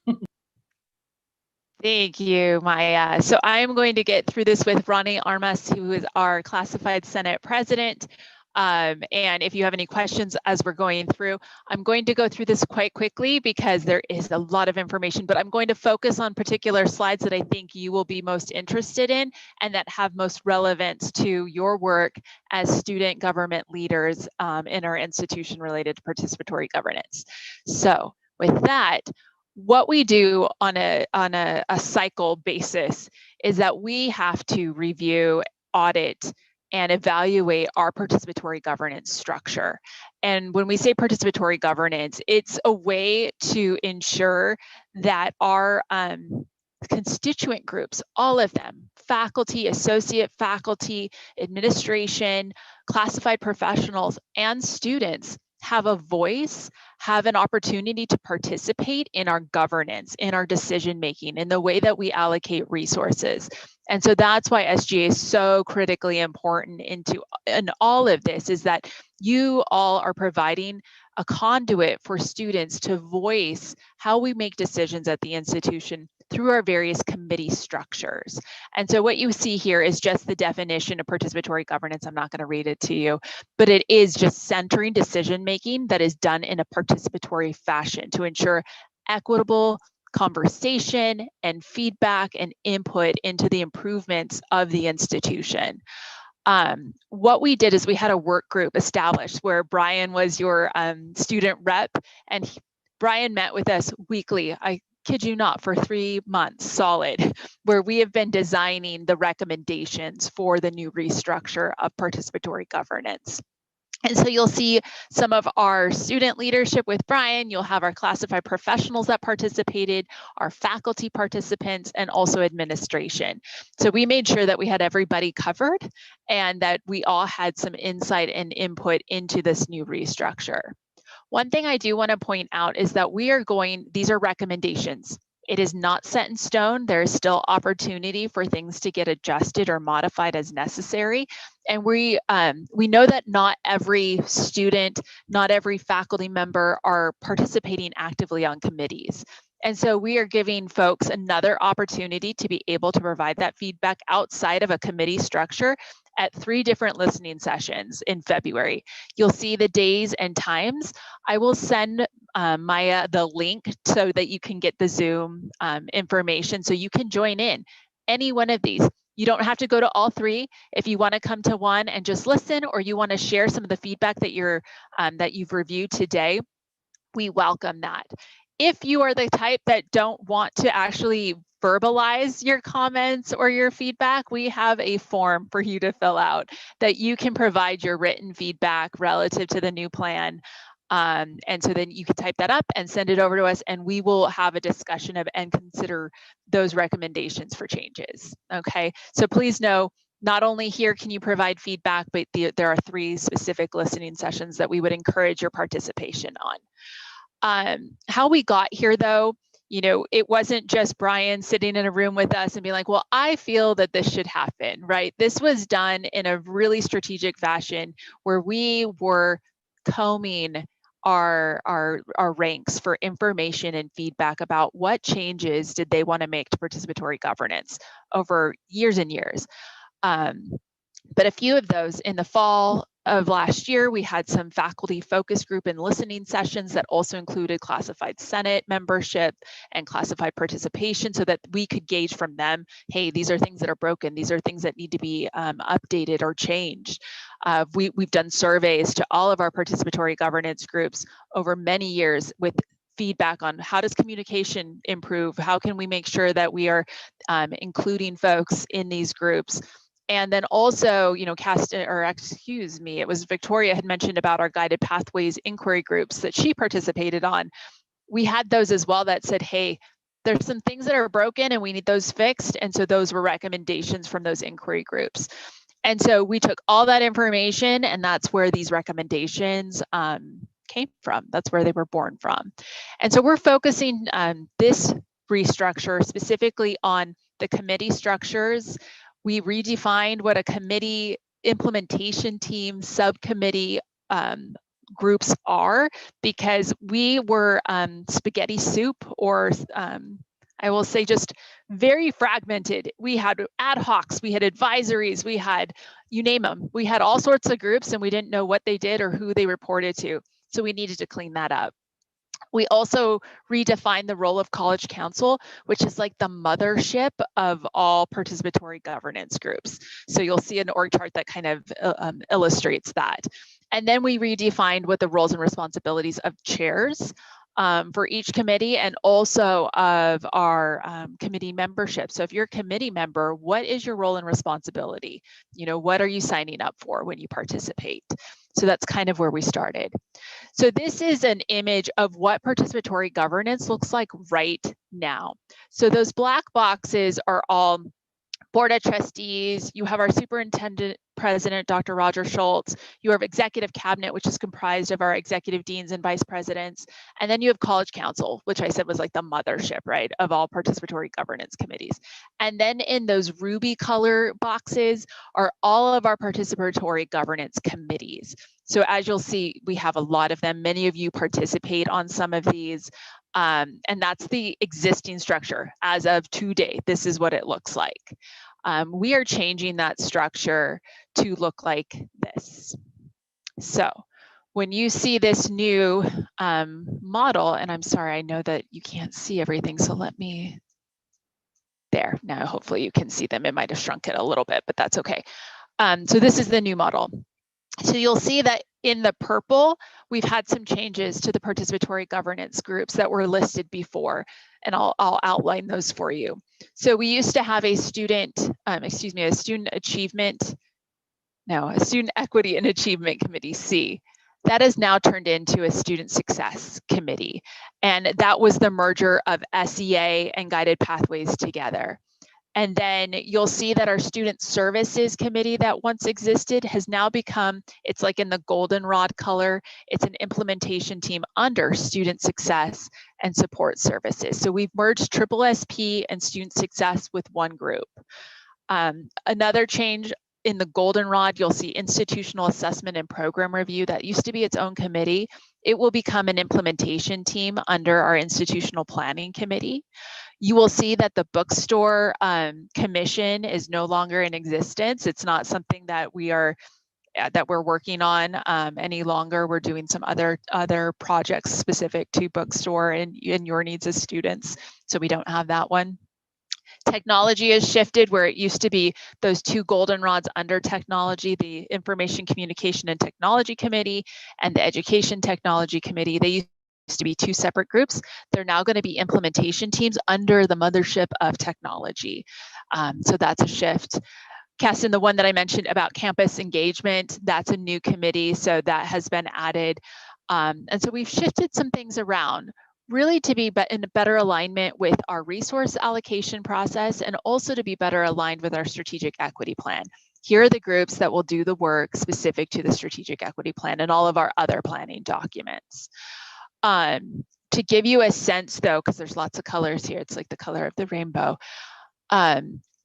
Thank you, Maya. So I'm going to get through this with Ronnie Armas, who is our Classified Senate President. And if you have any questions as we're going through, I'm going to go through this quite quickly because there is a lot of information, but I'm going to focus on particular slides that I think you will be most interested in and that have most relevance to your work as student government leaders in our institution related to participatory governance. So with that, what we do on a cycle basis is that we have to review, audit, and evaluate our participatory governance structure. And when we say participatory governance, it's a way to ensure that our constituent groups, all of them, faculty, associate faculty, administration, classified professionals, and students have a voice, have an opportunity to participate in our governance, in our decision-making, in the way that we allocate resources. And so that's why SGA is so critically important in all of this, is that you all are providing a conduit for students to voice how we make decisions at the institution through our various committee structures. And so what you see here is just the definition of participatory governance. I'm not going to read it to you, but it is just centering decision-making that is done in a participatory fashion to ensure equitable conversation and feedback and input into the improvements of the institution. What we did is we had a work group established where Brian was your student rep, and Brian met with us weekly. I kid you not, for 3 months solid, where we have been designing the recommendations for the new restructure of participatory governance. And so you'll see some of our student leadership with Brian. You'll have our classified professionals that participated, our faculty participants, and also administration. So we made sure that we had everybody covered and that we all had some insight and input into this new restructure. One thing I do want to point out is that these are recommendations. It is not set in stone. There is still opportunity for things to get adjusted or modified as necessary. And we know that not every student, not every faculty member are participating actively on committees. And so we are giving folks another opportunity to be able to provide that feedback outside of a committee structure at 3 different listening sessions in February. You'll see the days and times. I will send Maya the link so that you can get the Zoom information so you can join in any one of these. You don't have to go to all 3. If you want to come to one and just listen, or you want to share some of the feedback that you've reviewed today, we welcome that. If you are the type that don't want to actually verbalize your comments or your feedback, we have a form for you to fill out that you can provide your written feedback relative to the new plan. And so then you can type that up and send it over to us, and we will have a discussion of and consider those recommendations for changes. Okay, so please know, not only here can you provide feedback, but there are 3 specific listening sessions that we would encourage your participation on. How we got here, though, it wasn't just Brian sitting in a room with us and being like, well, I feel that this should happen, right? This was done in a really strategic fashion where we were combing our ranks for information and feedback about what changes did they want to make to participatory governance over years and years. But a few of those in the fall of last year, we had some faculty focus group and listening sessions that also included classified Senate membership and classified participation so that we could gauge from them, hey, these are things that are broken. These are things that need to be updated or changed. We've done surveys to all of our participatory governance groups over many years with feedback on how does communication improve? How can we make sure that we are including folks in these groups? And then also, you know, it was Victoria had mentioned about our guided pathways inquiry groups that she participated on. We had those as well that said, hey, there's some things that are broken and we need those fixed. And so those were recommendations from those inquiry groups. And so we took all that information, and that's where these recommendations came from. That's where they were born from. And so we're focusing this restructure specifically on the committee structures. We redefined what a committee, implementation team, subcommittee groups are, because we were spaghetti soup, or I will say just very fragmented. We had ad hocs, we had advisories, we had, you name them. We had all sorts of groups and we didn't know what they did or who they reported to. So we needed to clean that up. We also redefined the role of College Council, which is like the mothership of all participatory governance groups. So you'll see an org chart that kind of illustrates that. And then we redefined what the roles and responsibilities of chairs for each committee, and also of our committee membership. So if you're a committee member, what is your role and responsibility? You know, what are you signing up for when you participate? So that's kind of where we started. So this is an image of what participatory governance looks like right now. So those black boxes are all Board of Trustees. You have our Superintendent President, Dr. Roger Schultz. You have Executive Cabinet, which is comprised of our Executive Deans and Vice Presidents. And then you have College Council, which I said was like the mothership, right, of all participatory governance committees. And then in those ruby color boxes are all of our participatory governance committees. So as you'll see, we have a lot of them. Many of you participate on some of these. And that's the existing structure as of today. This is what it looks like. We are changing that structure to look like this. So when you see this new model, and I'm sorry, I know that you can't see everything, so let me, there, now hopefully you can see them. It might have shrunk it a little bit, but that's okay. So this is the new model. So you'll see that in the purple, we've had some changes to the participatory governance groups that were listed before, and I'll outline those for you. So we used to have a student equity and achievement committee, C. That is now turned into a student success committee. And that was the merger of SEA and guided pathways together. And then you'll see that our student services committee that once existed has now become, it's like in the goldenrod color, it's an implementation team under student success and support services. So we've merged Triple SP and student success with one group. Another change in the goldenrod, you'll see institutional assessment and program review. That used to be its own committee. It will become an implementation team under our institutional planning committee. You will see that the bookstore commission is no longer in existence. It's not something that we're working on any longer. We're doing some other projects specific to bookstore and your needs as students. So we don't have that one. Technology has shifted, where it used to be those two goldenrods under technology, the Information Communication and Technology Committee and the Education Technology Committee. They used to be two separate groups. They're now going to be implementation teams under the mothership of technology. So that's a shift. Keston, the one that I mentioned about campus engagement, that's a new committee. So that has been added. And so we've shifted some things around, really to be in better alignment with our resource allocation process, and also to be better aligned with our strategic equity plan. Here are the groups that will do the work specific to the strategic equity plan and all of our other planning documents. To give you a sense though, because there's lots of colors here, it's like the color of the rainbow.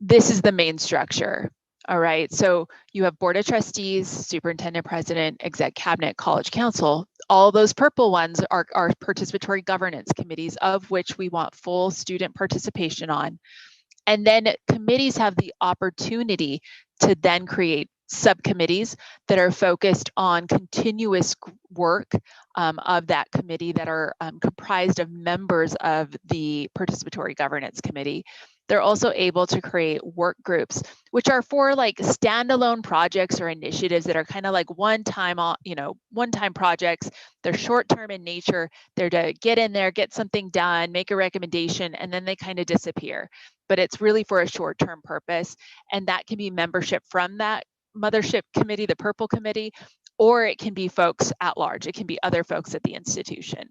This is the main structure. All right, so you have Board of Trustees, Superintendent President, Exec Cabinet, College Council. All those purple ones are participatory governance committees, of which we want full student participation on. And then committees have the opportunity to then create subcommittees that are focused on continuous work of that committee that are comprised of members of the participatory governance committee. They're also able to create work groups, which are for like standalone projects or initiatives that are kind of like one-time projects. They're short-term in nature. They're to get in there, get something done, make a recommendation, and then they kind of disappear. but it's really for a short-term purpose. And that can be membership from that mothership committee, the Purple Committee, or it can be folks at large. It can be other folks at the institution.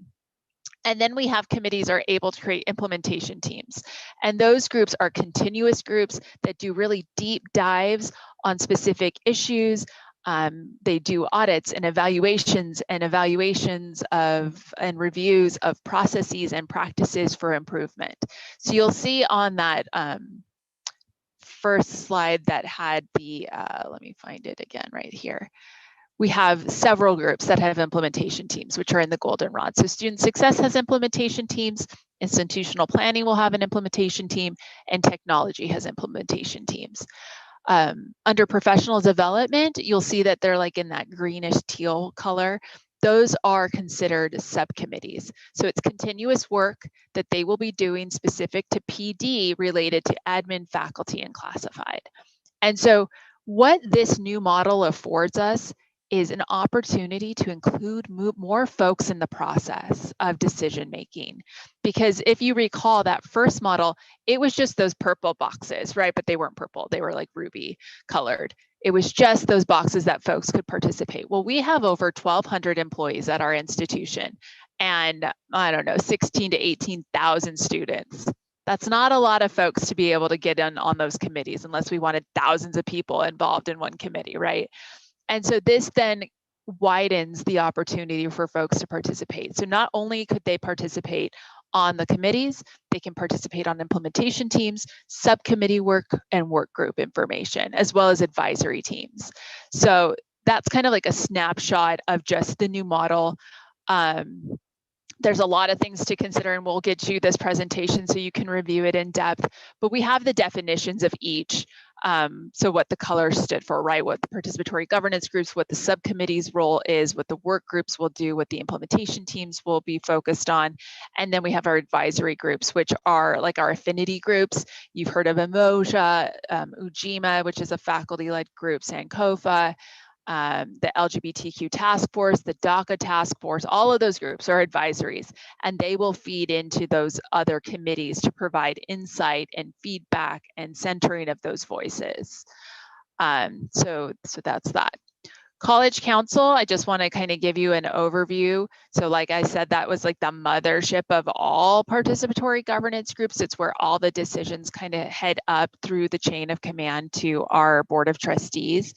And then we have committees are able to create implementation teams. And those groups are continuous groups that do really deep dives on specific issues. They do audits and evaluations of and reviews of processes and practices for improvement. So you'll see on that first slide that had the, let me find it again right here. We have several groups that have implementation teams, which are in the goldenrod. So student success has implementation teams, institutional planning will have an implementation team, and technology has implementation teams. Under professional development, you'll see that they're like in that greenish teal color. Those are considered subcommittees. So it's continuous work that they will be doing specific to PD related to admin, faculty, and classified. And so what this new model affords us is an opportunity to include more folks in the process of decision making. Because if you recall that first model, it was just those purple boxes, right? But they weren't purple, they were like ruby colored. It was just those boxes that folks could participate. Well, we have over 1,200 employees at our institution and I don't know, 16 to 18,000 students. That's not a lot of folks to be able to get in on those committees unless we wanted thousands of people involved in one committee, right? And so this then widens the opportunity for folks to participate. So not only could they participate on the committees, they can participate on implementation teams, subcommittee work, and work group information, as well as advisory teams. So that's kind of like a snapshot of just the new model. There's a lot of things to consider, and we'll get you this presentation so you can review it in depth, but we have the definitions of each. So what the color stood for, right? What the participatory governance groups, what the subcommittee's role is, what the work groups will do, what the implementation teams will be focused on. And then we have our advisory groups, which are like our affinity groups. You've heard of Emoja, Ujima, which is a faculty-led group, Sankofa, the LGBTQ task force, the DACA task force, all of those groups are advisories, and they will feed into those other committees to provide insight and feedback and centering of those voices. So that's that. College Council, I just want to kind of give you an overview. So like I said, that was like the mothership of all participatory governance groups. It's where all the decisions kind of head up through the chain of command to our Board of Trustees.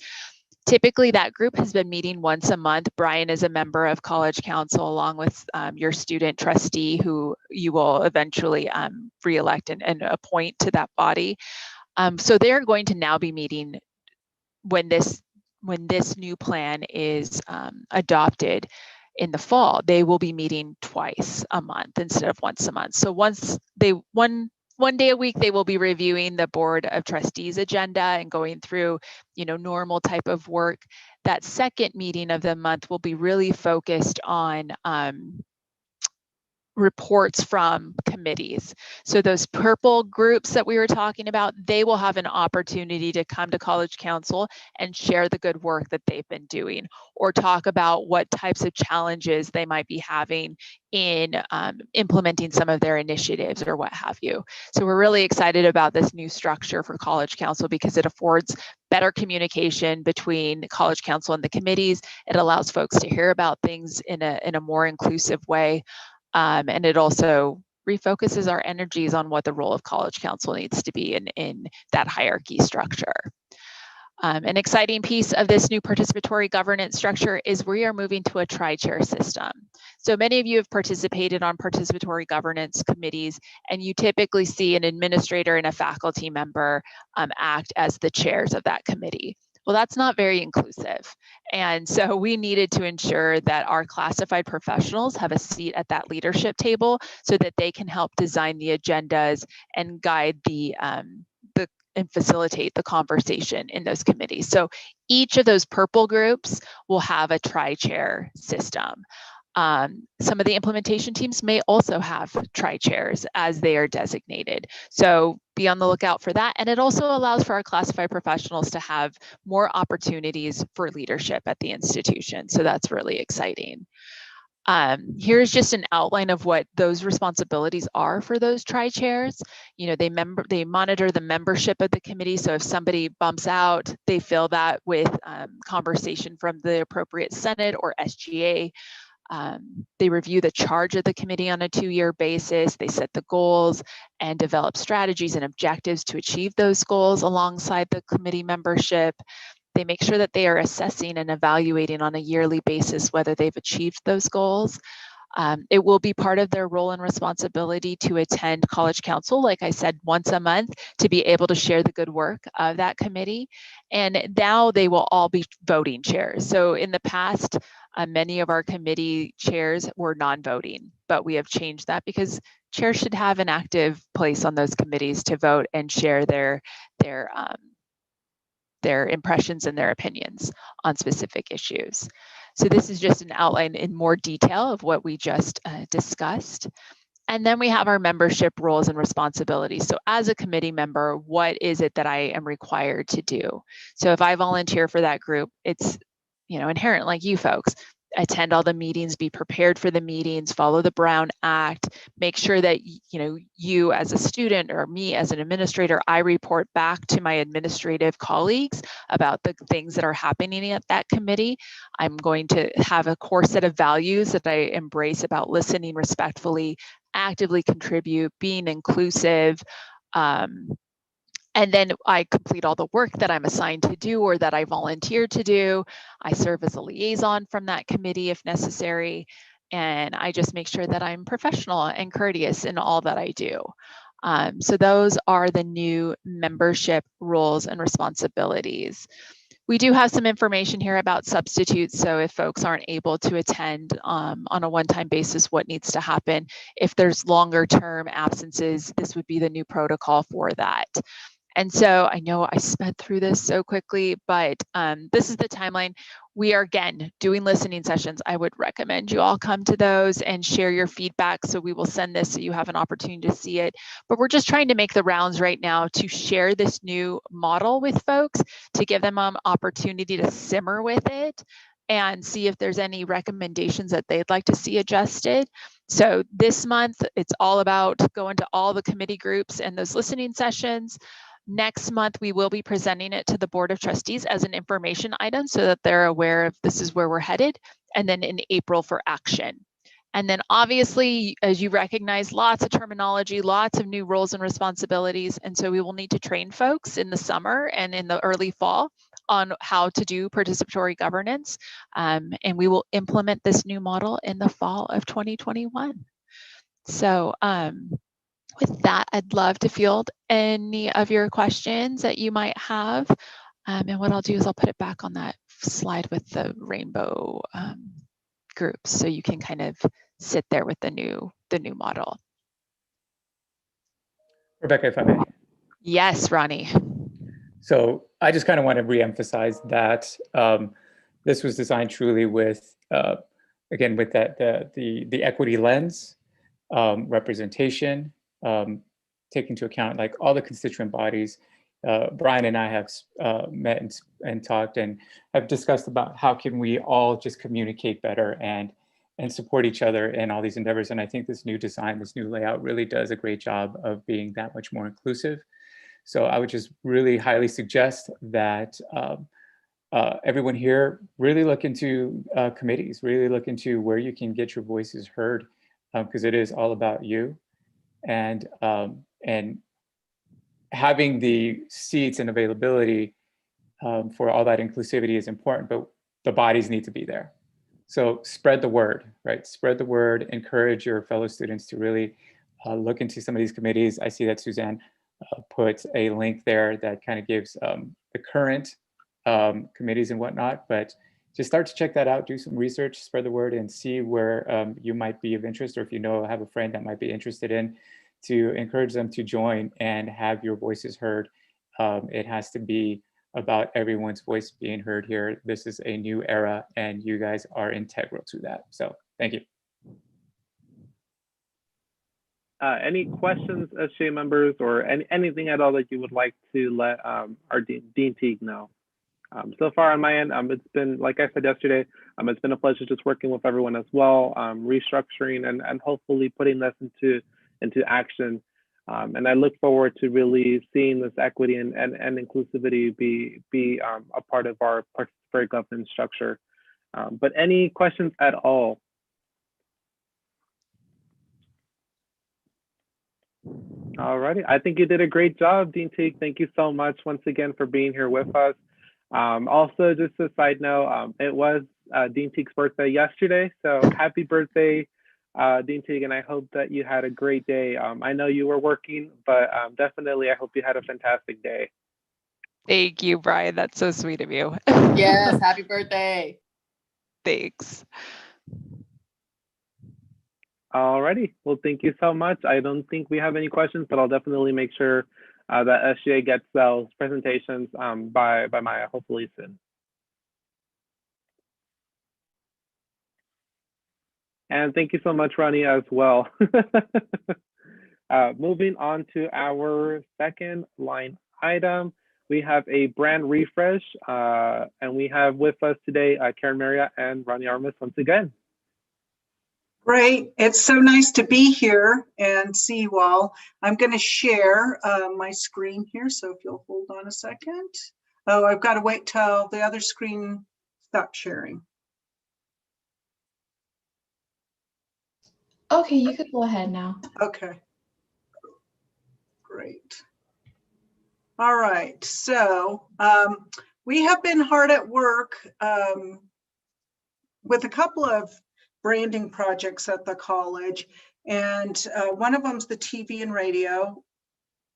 Typically, that group has been meeting once a month. Brian is a member of College Council along with your student trustee who you will eventually re-elect and appoint to that body. So they're going to now be meeting when this new plan is adopted in the fall. They will be meeting twice a month instead of once a month. So one day a week, they will be reviewing the Board of Trustees agenda and going through, normal type of work. That second meeting of the month will be really focused on reports from committees. So those purple groups that we were talking about, they will have an opportunity to come to College Council and share the good work that they've been doing, or talk about what types of challenges they might be having in implementing some of their initiatives or what have you. So we're really excited about this new structure for College Council because it affords better communication between College Council and the committees. It allows folks to hear about things in a more inclusive way. And it also refocuses our energies on what the role of College Council needs to be in that hierarchy structure. An exciting piece of this new participatory governance structure is we are moving to a tri-chair system. So many of you have participated on participatory governance committees, and you typically see an administrator and a faculty member act as the chairs of that committee. Well, that's not very inclusive. And so we needed to ensure that our classified professionals have a seat at that leadership table so that they can help design the agendas and guide and facilitate the conversation in those committees. So each of those purple groups will have a tri-chair system. Some of the implementation teams may also have tri-chairs as they are designated. So be on the lookout for that. And it also allows for our classified professionals to have more opportunities for leadership at the institution. So that's really exciting. Here's just an outline of what those responsibilities are for those tri-chairs. You know, they monitor the membership of the committee. So if somebody bumps out, they fill that with conversation from the appropriate Senate or SGA. They review the charge of the committee on a 2-year basis. They set the goals and develop strategies and objectives to achieve those goals alongside the committee membership. They make sure that they are assessing and evaluating on a yearly basis whether they've achieved those goals. It will be part of their role and responsibility to attend College Council, like I said, once a month, to be able to share the good work of that committee. And now they will all be voting chairs. So in the past, many of our committee chairs were non-voting, but we have changed that because chairs should have an active place on those committees to vote and share their impressions and their opinions on specific issues. So this is just an outline in more detail of what we just discussed. And then we have our membership roles and responsibilities. So as a committee member, what is it that I am required to do? So if I volunteer for that group, it's, you know, inherent like you folks. Attend all the meetings, be prepared for the meetings, follow the Brown Act, make sure that, you know, you as a student or me as an administrator, I report back to my administrative colleagues about the things that are happening at that committee. I'm going to have a core set of values that I embrace about listening respectfully, actively contribute, being inclusive, and then I complete all the work that I'm assigned to do or that I volunteered to do. I serve as a liaison from that committee if necessary. And I just make sure that I'm professional and courteous in all that I do. So those are the new membership roles and responsibilities. We do have some information here about substitutes. So if folks aren't able to attend on a one-time basis, what needs to happen? If there's longer term absences, this would be the new protocol for that. And so I know I sped through this so quickly, but this is the timeline. We are, again, doing listening sessions. I would recommend you all come to those and share your feedback. So we will send this so you have an opportunity to see it. But we're just trying to make the rounds right now to share this new model with folks, to give them an opportunity to simmer with it and see if there's any recommendations that they'd like to see adjusted. So this month, it's all about going to all the committee groups and those listening sessions. Next month, we will be presenting it to the Board of Trustees as an information item so that they're aware of this is where we're headed, and then in April for action. And then obviously, as you recognize, lots of terminology, lots of new roles and responsibilities. And so we will need to train folks in the summer and in the early fall on how to do participatory governance. And we will implement this new model in the fall of 2021. So, with that, I'd love to field any of your questions that you might have. And what I'll do is I'll put it back on that slide with the rainbow groups so you can kind of sit there with the new model. Rebecca, if I may. Yes, Ronnie. So I just kind of want to reemphasize that this was designed truly with, again, with that the equity lens, representation, take into account like all the constituent bodies. Brian and I have met and talked and have discussed about how can we all just communicate better and support each other in all these endeavors. And I think this new design, this new layout really does a great job of being that much more inclusive. So I would just really highly suggest that everyone here really look into committees, really look into where you can get your voices heard, because it is all about you. And having the seats and availability for all that inclusivity is important, but the bodies need to be there. So spread the word, right? Spread the word, encourage your fellow students to really look into some of these committees. I see that Suzanne put a link there that kind of gives the current committees and whatnot, but just start to check that out, do some research, spread the word, and see where you might be of interest, or if you know, have a friend that might be interested in, to encourage them to join and have your voices heard. It has to be about everyone's voice being heard here. This is a new era, and you guys are integral to that. So thank you. Any questions, SGA members, or anything at all that you would like to let our Dean Teague know? So far on my end, it's been, like I said yesterday, it's been a pleasure just working with everyone as well, restructuring and hopefully putting this into action. And I look forward to really seeing this equity and inclusivity be a part of our participatory governance structure. But any questions at all? All righty, I think you did a great job, Dean Teague. Thank you so much once again for being here with us. Also, just a side note, it was Dean Teague's birthday yesterday, so happy birthday, Dean Teague, and I hope that you had a great day. I know you were working, but definitely I hope you had a fantastic day. Thank you, Brian. That's so sweet of you. Yes, happy birthday. Thanks. Alrighty, well, thank you so much. I don't think we have any questions, but I'll definitely make sure that SGA gets those presentations by Maya, hopefully soon. And thank you so much, Ronnie, as well. Moving on to our second line item, we have a brand refresh, and we have with us today Karen Maria and Ronnie Armas once again. Great. It's so nice to be here and see you all. I'm going to share my screen here. So if you'll hold on a second. Oh, I've got to wait till the other screen stops sharing. Okay, you could go ahead now. Okay. Great. All right. So we have been hard at work with a couple of branding projects at the college, and one of them's the TV and radio,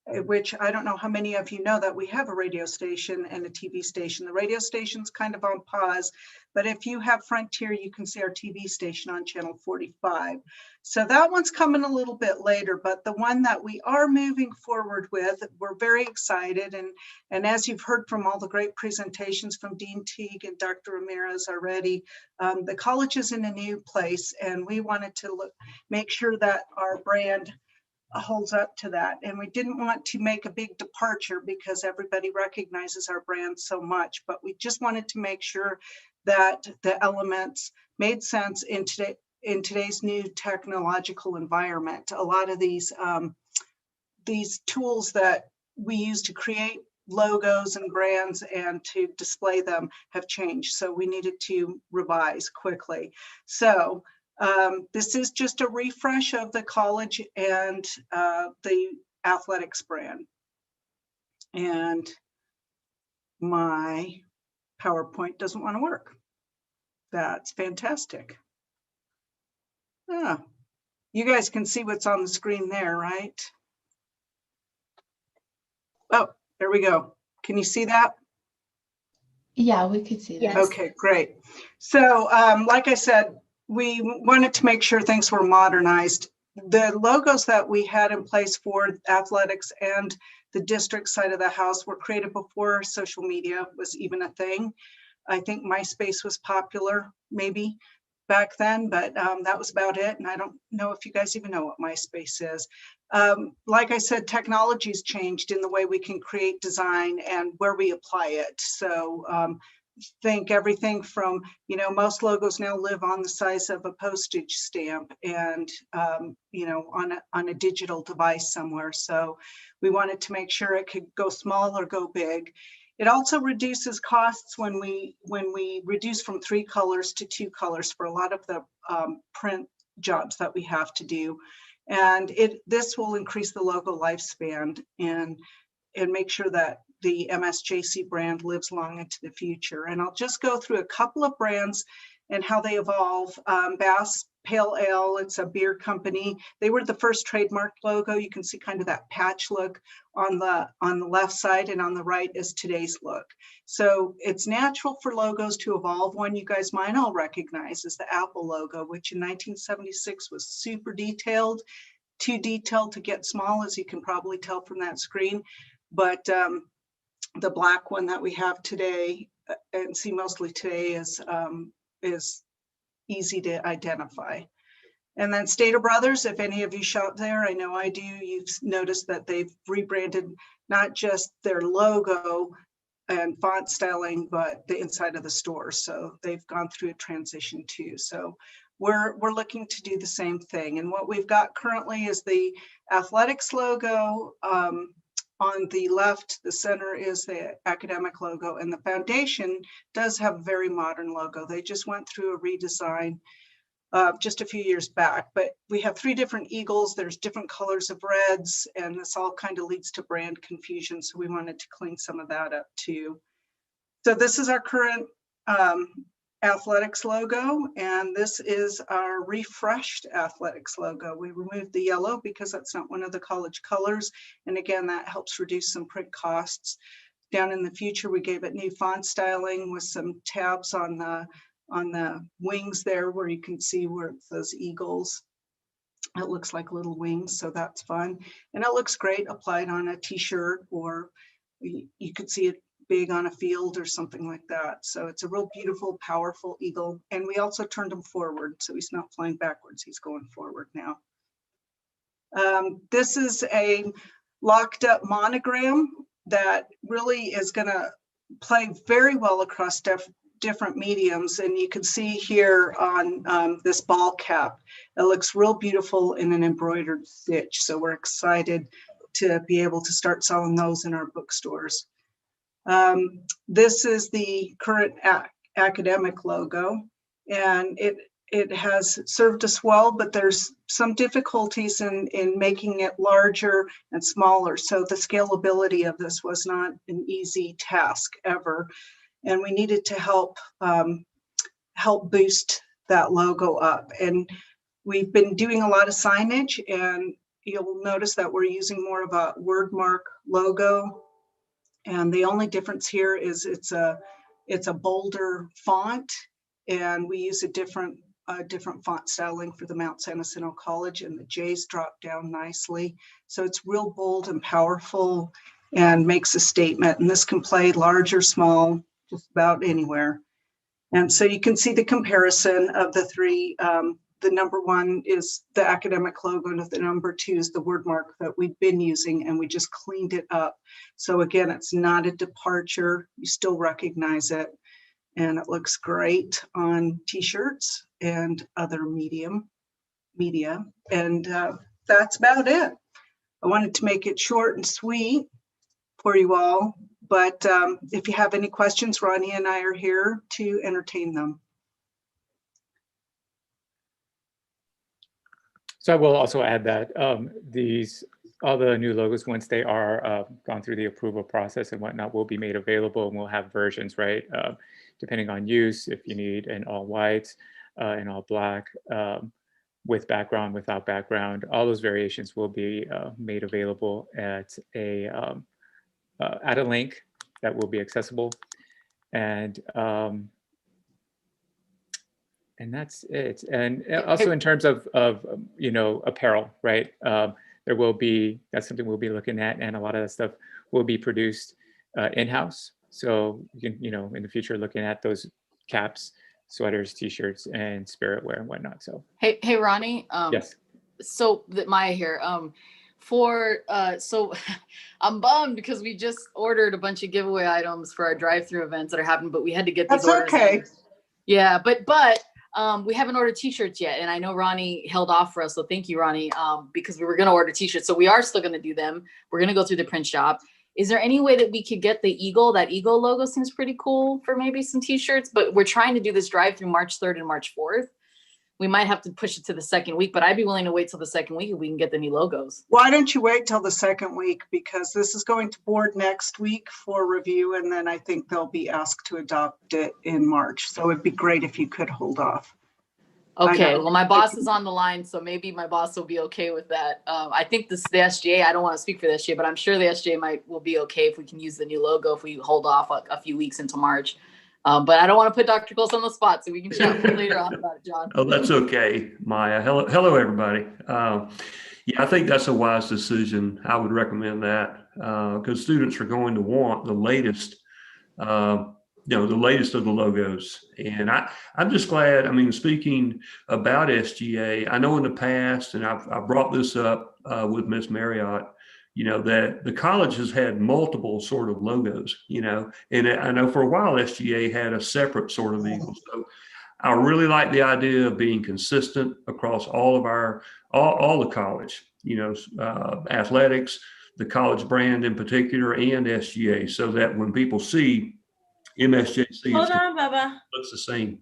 which I don't know how many of you know that we have a radio station and a TV station. The radio station's kind of on pause, but if you have Frontier, you can see our TV station on channel 45. So that one's coming a little bit later, but the one that we are moving forward with, we're very excited. And as you've heard from all the great presentations from Dean Teague and Dr. Ramirez already, the college is in a new place, and we wanted to make sure that our brand holds up to that. And we didn't want to make a big departure because everybody recognizes our brand so much, but we just wanted to make sure that the elements made sense in today's new technological environment. A lot of these tools that we use to create logos and brands and to display them have changed. So we needed to revise quickly. So this is just a refresh of the college and the athletics brand. And my PowerPoint doesn't want to work. That's fantastic. You guys can see what's on the screen there, right? Oh, there we go. Can you see that? Yeah, we could see that. Yes. Okay, great. So like I said, we wanted to make sure things were modernized. The logos that we had in place for athletics and the district side of the house were created before social media was even a thing. I think MySpace was popular maybe back then, but that was about it. And I don't know if you guys even know what MySpace is. Like I said, technology's changed in the way we can create design and where we apply it. So think everything from, you know, most logos now live on the size of a postage stamp and, you know, on a digital device somewhere. So we wanted to make sure it could go small or go big. It also reduces costs when we reduce from 3 colors to 2 colors for a lot of the print jobs that we have to do. And this will increase the logo lifespan and make sure that the MSJC brand lives long into the future. And I'll just go through a couple of brands and how they evolve. Bass Pale Ale, it's a beer company. They were the first trademark logo. You can see kind of that patch look on the left side, and on the right is today's look. So it's natural for logos to evolve. One you guys might all recognize is the Apple logo, which in 1976 was super detailed, too detailed to get small, as you can probably tell from that screen. But the black one that we have today and see mostly today is easy to identify. And then Stater Brothers, if any of you shop there, I know I do, you've noticed that they've rebranded not just their logo and font styling, but the inside of the store. So they've gone through a transition too. So we're looking to do the same thing. And what we've got currently is the athletics logo. On the left, the center is the academic logo, and the foundation does have a very modern logo. They just went through a redesign just a few years back, but we have 3 different eagles. There's different colors of reds, and this all kind of leads to brand confusion. So we wanted to clean some of that up too. So this is our current athletics logo, and this is our refreshed athletics logo. We removed the yellow because that's not one of the college colors. And again, that helps reduce some print costs. Down in the future, we gave it new font styling with some tabs on the wings there where you can see where it says eagles. It looks like little wings, so that's fun. And it looks great applied on a t-shirt, or you could see it big on a field or something like that. So it's a real beautiful, powerful eagle. And we also turned him forward, so he's not flying backwards, he's going forward now. This is a locked up monogram that really is gonna play very well across different mediums. And you can see here on this ball cap, it looks real beautiful in an embroidered stitch. So we're excited to be able to start selling those in our bookstores. This is the current academic logo, and it has served us well, but there's some difficulties in making it larger and smaller. So the scalability of this was not an easy task ever. And we needed to help boost that logo up. And we've been doing a lot of signage, and you'll notice that we're using more of a word mark logo. And the only difference here is it's a bolder font, and we use a different font styling for the Mount San Jacinto College, and the J's drop down nicely. So it's real bold and powerful and makes a statement. And this can play large or small, just about anywhere. And so you can see the comparison of the 3. The number 1 is the academic logo, and the number 2 is the word mark that we've been using, and we just cleaned it up. So again, it's not a departure. You still recognize it, and it looks great on t-shirts and other media. And that's about it. I wanted to make it short and sweet for you all, but if you have any questions, Ronnie and I are here to entertain them. So I will also add that all the new logos, once they are gone through the approval process and whatnot, will be made available, and we'll have versions, right? Depending on use, if you need an all white, an all black, with background, without background, all those variations will be made available at a link that will be accessible. And that's it. And also in terms of apparel, right? There will be, that's something we'll be looking at, and a lot of that stuff will be produced in-house. So you can, in the future, looking at those caps, sweaters, t-shirts, and spirit wear and whatnot. So hey Ronnie. Yes. So Maya here. So I'm bummed because we just ordered a bunch of giveaway items for our drive-through events that are happening, but we had to get these orders. That's okay. In. Yeah, but we haven't ordered t-shirts yet, and I know Ronnie held off for us, so thank you, Ronnie, because we were going to order t-shirts. So we are still going to do them. We're going to go through the print shop. Is there any way that we could get the eagle? That eagle logo seems pretty cool for maybe some t-shirts, but we're trying to do this drive through March 3rd and March 4th. We might have to push it to the second week, but I'd be willing to wait till the second week if we can get the new logos. Why don't you wait till the second week? Because this is going to board next week for review, and then I think they'll be asked to adopt it in March. So it'd be great if you could hold off. Okay, well, my boss is on the line, so maybe my boss will be okay with that. I think the SGA, I don't want to speak for the SGA, but I'm sure the SGA will be okay if we can use the new logo if we hold off a few weeks into March. But I don't want to put Dr. Close on the spot, so we can chat later on about it, John. Oh, that's okay, Maya. Hello, everybody. Yeah, I think that's a wise decision. I would recommend that because students are going to want the latest, the latest of the logos. And I'm just glad, speaking about SGA, I know in the past, and I've brought this up with Ms. Marriott, that the college has had multiple sort of logos, and I know for a while SGA had a separate sort of eagle. So I really like the idea of being consistent across all of all the college, athletics, the college brand in particular, and SGA, so that when people see MSJC, Hold on, Baba. looks the same.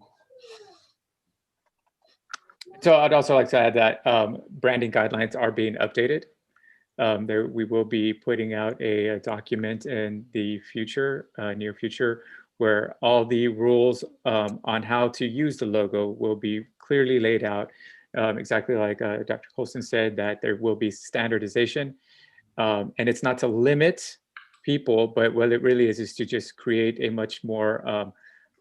So I'd also like to add that branding guidelines are being updated. We will be putting out a document in the future, near future, where all the rules on how to use the logo will be clearly laid out. Exactly like Dr. Colson said, that there will be standardization. And it's not to limit people, but what it really is to just create a much more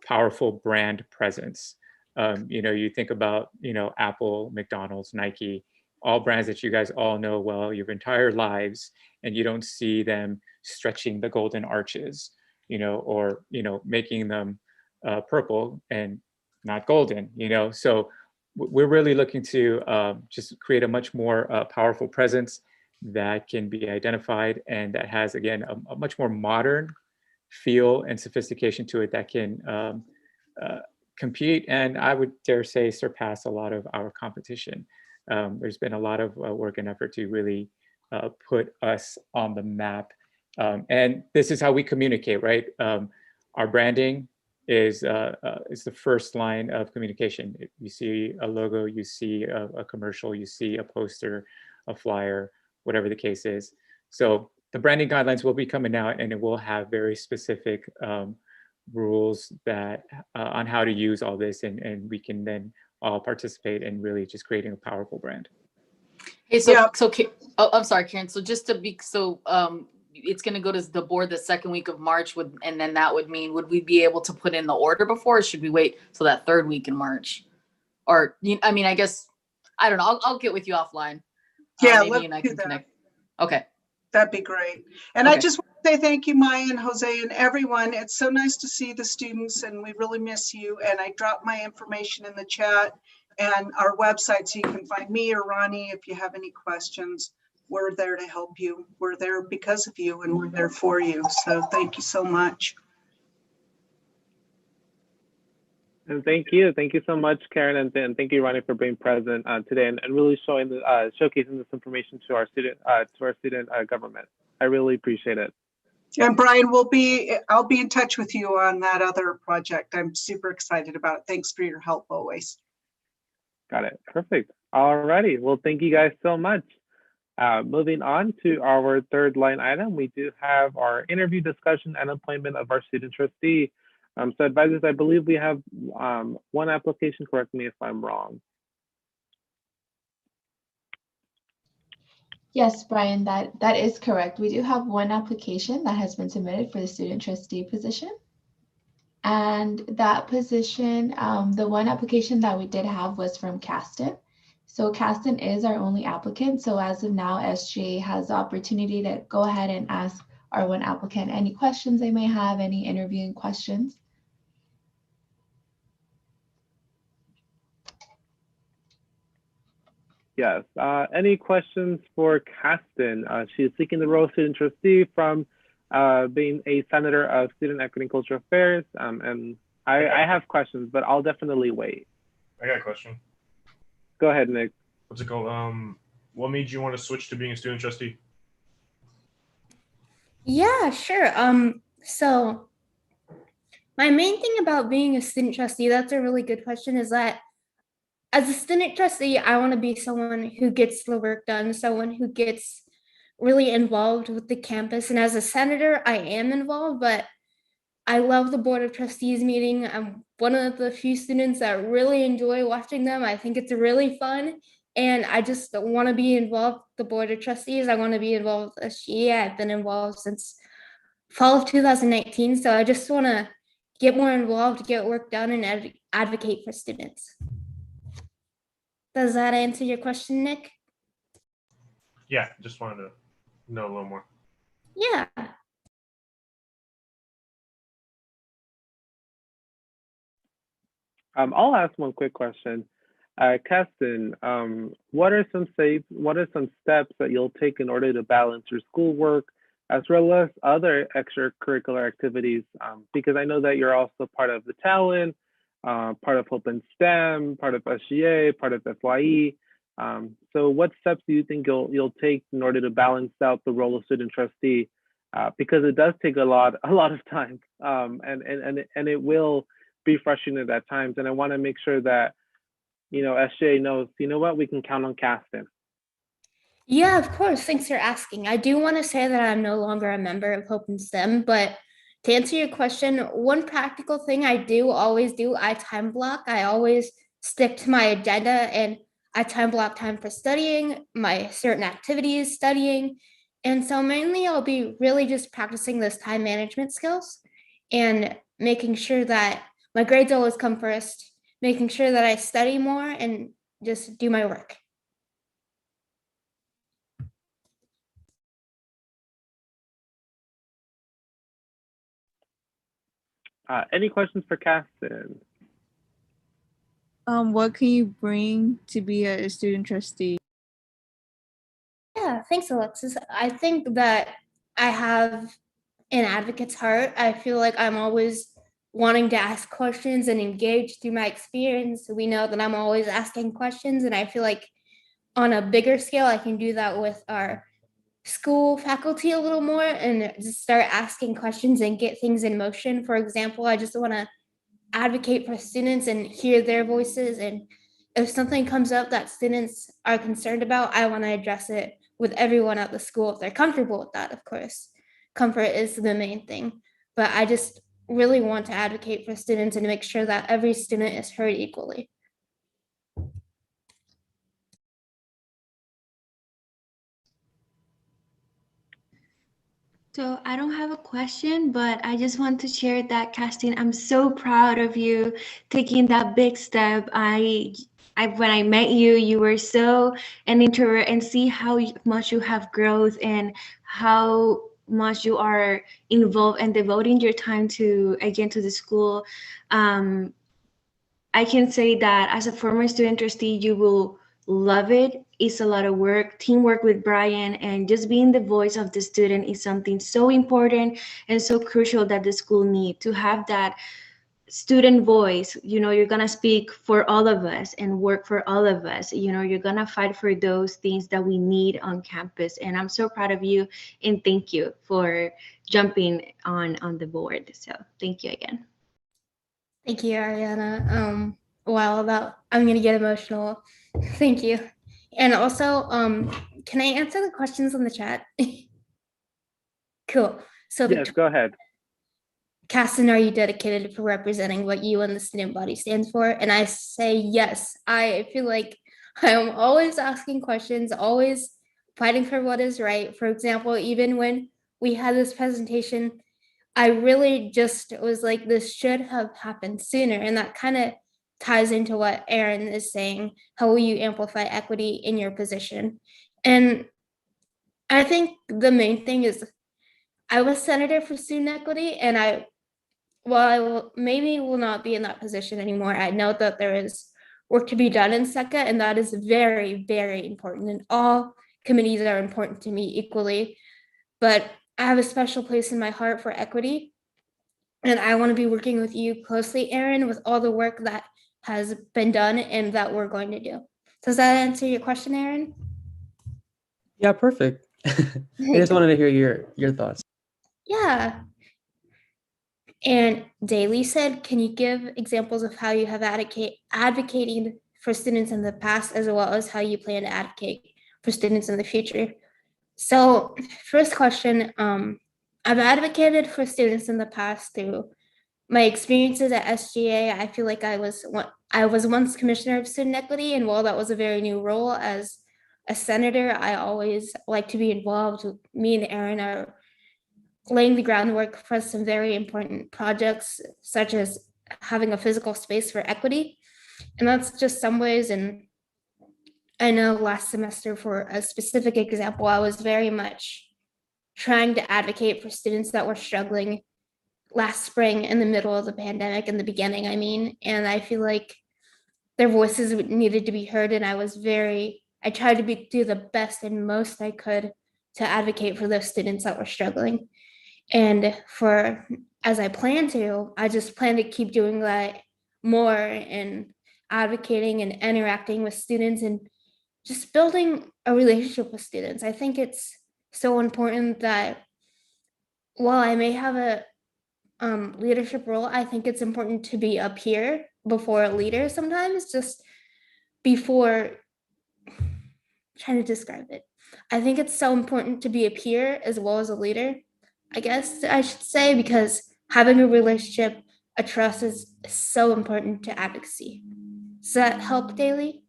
powerful brand presence. You think about, Apple, McDonald's, Nike, all brands that you guys all know well your entire lives, and you don't see them stretching the golden arches, or, making them purple and not golden, So we're really looking to just create a much more powerful presence that can be identified and that has, again, a much more modern feel and sophistication to it that can compete and, I would dare say, surpass a lot of our competition. There's been a lot of work and effort to really put us on the map. And this is how we communicate, right? Our branding is the first line of communication. If you see a logo, you see a commercial, you see a poster, a flyer, whatever the case is. So the branding guidelines will be coming out, and it will have very specific rules that on how to use all this, and we can then all participate in really just creating a powerful brand. Hey, I'm sorry, Karen. So just to be, it's going to go to the board the second week of March, and then that would mean, would we be able to put in the order before, or should we wait till that third week in March? Or, I guess, I don't know. I'll get with you offline. Yeah, maybe, and I can connect. Okay. That'd be great. And I just want to say thank you, Maya and Jose and everyone. It's so nice to see the students, and we really miss you. And I dropped my information in the chat and our website, so you can find me or Ronnie if you have any questions. We're there to help you. We're there because of you, and we're there for you. So thank you so much. And thank you so much, Karen, and thank you, Ronnie, for being present today and really showing showcasing this information to our student government. I really appreciate it. And Brian, I'll be in touch with you on that other project. I'm super excited about it. Thanks for your help always. Got it. Perfect. All righty. Well, thank you guys so much. Moving on to our third line item, we do have our interview, discussion, and appointment of our student trustee. So advisors, I believe we have one application. Correct me if I'm wrong. Yes, Brian, that is correct. We do have one application that has been submitted for the student trustee position. And that position, the one application that we did have was from Caston. So Caston is our only applicant. So as of now, SGA has the opportunity to go ahead and ask our one applicant any questions they may have, any interviewing questions. Yes. Any questions for Caston? She is seeking the role of student trustee from being a senator of Student Equity and Cultural Affairs. And I have questions, but I'll definitely wait. I got a question. Go ahead, Nick. What's it called? What made you want to switch to being a student trustee? Yeah, sure. So my main thing about being a student trustee, that's a really good question, is that as a student trustee, I want to be someone who gets the work done, someone who gets really involved with the campus. And as a senator, I am involved, but I love the Board of Trustees meeting. I'm one of the few students that really enjoy watching them. I think it's really fun. And I just want to be involved with the Board of Trustees. I want to be involved with SGA. I've been involved since fall of 2019. So I just want to get more involved, get work done, and advocate for students. Does that answer your question, Nick? Yeah, just wanted to know a little more. Yeah. I'll ask one quick question. Caston, what are some steps that you'll take in order to balance your schoolwork as well as other extracurricular activities? Because I know that you're also part of the Talent, part of Hope and STEM, part of SGA, part of FYE. So what steps do you think you'll take in order to balance out the role of student trustee? Because it does take a lot of time, and it will be frustrating at times. And I want to make sure that SGA knows, you know what, we can count on Caston. Yeah, of course. Thanks for asking. I do want to say that I'm no longer a member of Hope and STEM, but to answer your question, one practical thing I always do, I time block. I always stick to my agenda and I time block time for studying, my certain activities, studying. And so mainly I'll be really just practicing those time management skills and making sure that my grades always come first, making sure that I study more and just do my work. Any questions for Caston? What can you bring to be a student trustee? Yeah, thanks, Alexis. I think that I have an advocate's heart. I feel like I'm always wanting to ask questions and engage through my experience. We know that I'm always asking questions, and I feel like on a bigger scale, I can do that with our school faculty a little more and just start asking questions and get things in motion. For example, I just want to advocate for students and hear their voices. And if something comes up that students are concerned about, I want to address it with everyone at the school if they're comfortable with that, of course. Comfort is the main thing. But I just really want to advocate for students and make sure that every student is heard equally. So I don't have a question, but I just want to share that, Casting, I'm so proud of you taking that big step. When I met you, you were so an introvert, and see how much you have growth and how much you are involved and devoting your time to the school. I can say that as a former student trustee, you will love it. It's a lot of work, teamwork with Brian, and just being the voice of the student is something so important and so crucial that the school need to have that student voice. You're gonna speak for all of us and work for all of us. You're gonna fight for those things that we need on campus. And I'm so proud of you, and thank you for jumping on the board. So thank you again. Thank you, Ariana. Wow, I'm gonna get emotional. Thank you. And also, can I answer the questions in the chat? Cool. So yes, go ahead. Caston, are you dedicated for representing what you and the student body stands for? And I say yes. I feel like I am always asking questions, always fighting for what is right. For example, even when we had this presentation, I really just was like, this should have happened sooner. And that kind of ties into what Aaron is saying. How will you amplify equity in your position? And I think the main thing is I was senator for student equity, and I maybe will not be in that position anymore. I know that there is work to be done in SECA, and that is very, very important. And all committees are important to me equally. But I have a special place in my heart for equity. And I want to be working with you closely, Aaron, with all the work that has been done and that we're going to do. Does that answer your question, Aaron? Yeah, perfect. I just wanted to hear your thoughts. Yeah. And Daly said, can you give examples of how you have advocating for students in the past, as well as how you plan to advocate for students in the future? So first question, I've advocated for students in the past through my experiences at SGA. I feel like I was once commissioner of student equity, and while that was a very new role as a senator, I always like to be involved. Me and Aaron are laying the groundwork for some very important projects, such as having a physical space for equity. And that's just some ways. And I know last semester, for a specific example, I was very much trying to advocate for students that were struggling last spring in the middle of the pandemic, in the beginning, I mean. And I feel like their voices needed to be heard, and I tried to do the best and most I could to advocate for those students that were struggling. And as I just plan to keep doing that more and advocating and interacting with students and just building a relationship with students. I think it's so important that while I may have a leadership role, I think it's important to be a peer before a leader sometimes, just before trying to describe it. I think it's so important to be a peer as well as a leader, I guess I should say, because having a relationship, a trust is so important to advocacy. Does that help, Daly?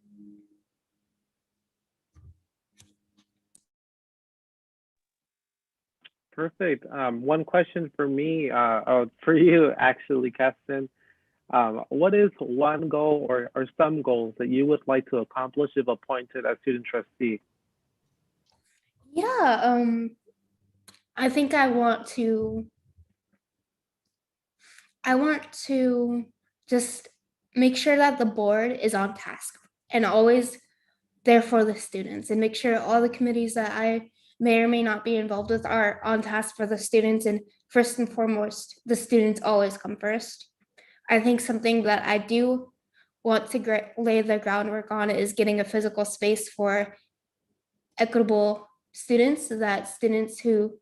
Perfect. One question for me, for you actually, Keston. What is one goal or some goals that you would like to accomplish if appointed as student trustee? Yeah, I think I want to just make sure that the board is on task and always there for the students, and make sure all the committees that I may or may not be involved with are on task for the students, and first and foremost, the students always come first. I think something that I do want to lay the groundwork on is getting a physical space for equitable students, so that students who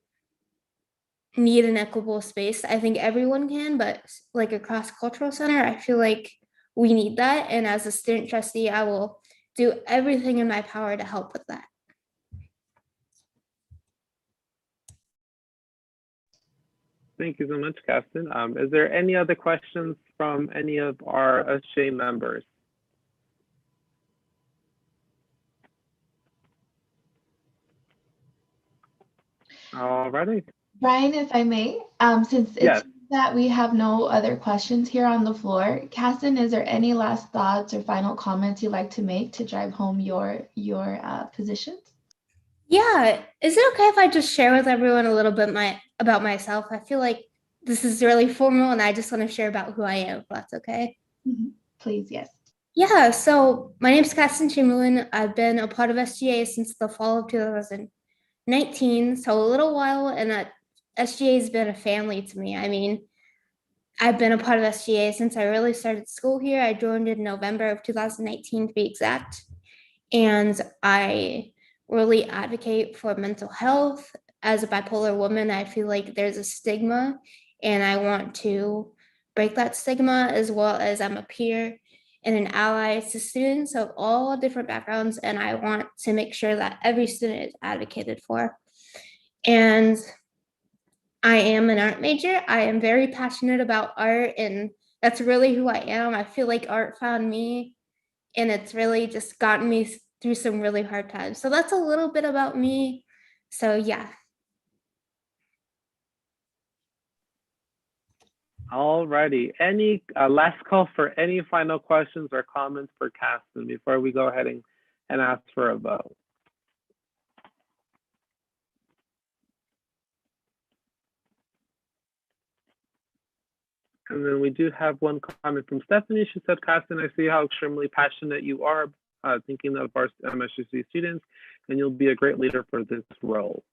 need an equitable space, I think everyone can, but like a cross-cultural center, I feel like we need that. And as a student trustee, I will do everything in my power to help with that. Thank you so much, Keston. Is there any other questions from any of our SGA members? Alrighty. Brian, if I may, since it's Yes. that we have no other questions here on the floor, Keston, is there any last thoughts or final comments you'd like to make to drive home your positions? Yeah, is it okay if I just share with everyone a little bit about myself? I feel like this is really formal and I just want to share about who I am, if that's okay. Please, yes. Yeah, so my name is Keston Chamberlain. I've been a part of SGA since the fall of 2019, so a little while, and SGA has been a family to me. I mean, I've been a part of SGA since I really started school here. I joined in November of 2019 to be exact, and I really advocate for mental health. As a bipolar woman, I feel like there's a stigma, and I want to break that stigma, as well as I'm a peer and an ally to students of all different backgrounds, and I want to make sure that every student is advocated for. And I am an art major. I am very passionate about art, and that's really who I am. I feel like art found me, and it's really just gotten me through some really hard times. So that's a little bit about me. So yeah. Alrighty. Any last call for any final questions or comments for Keston before we go ahead and ask for a vote? And then we do have one comment from Stephanie. She said, Keston, I see how extremely passionate you are thinking of our MSGC students, and you'll be a great leader for this role.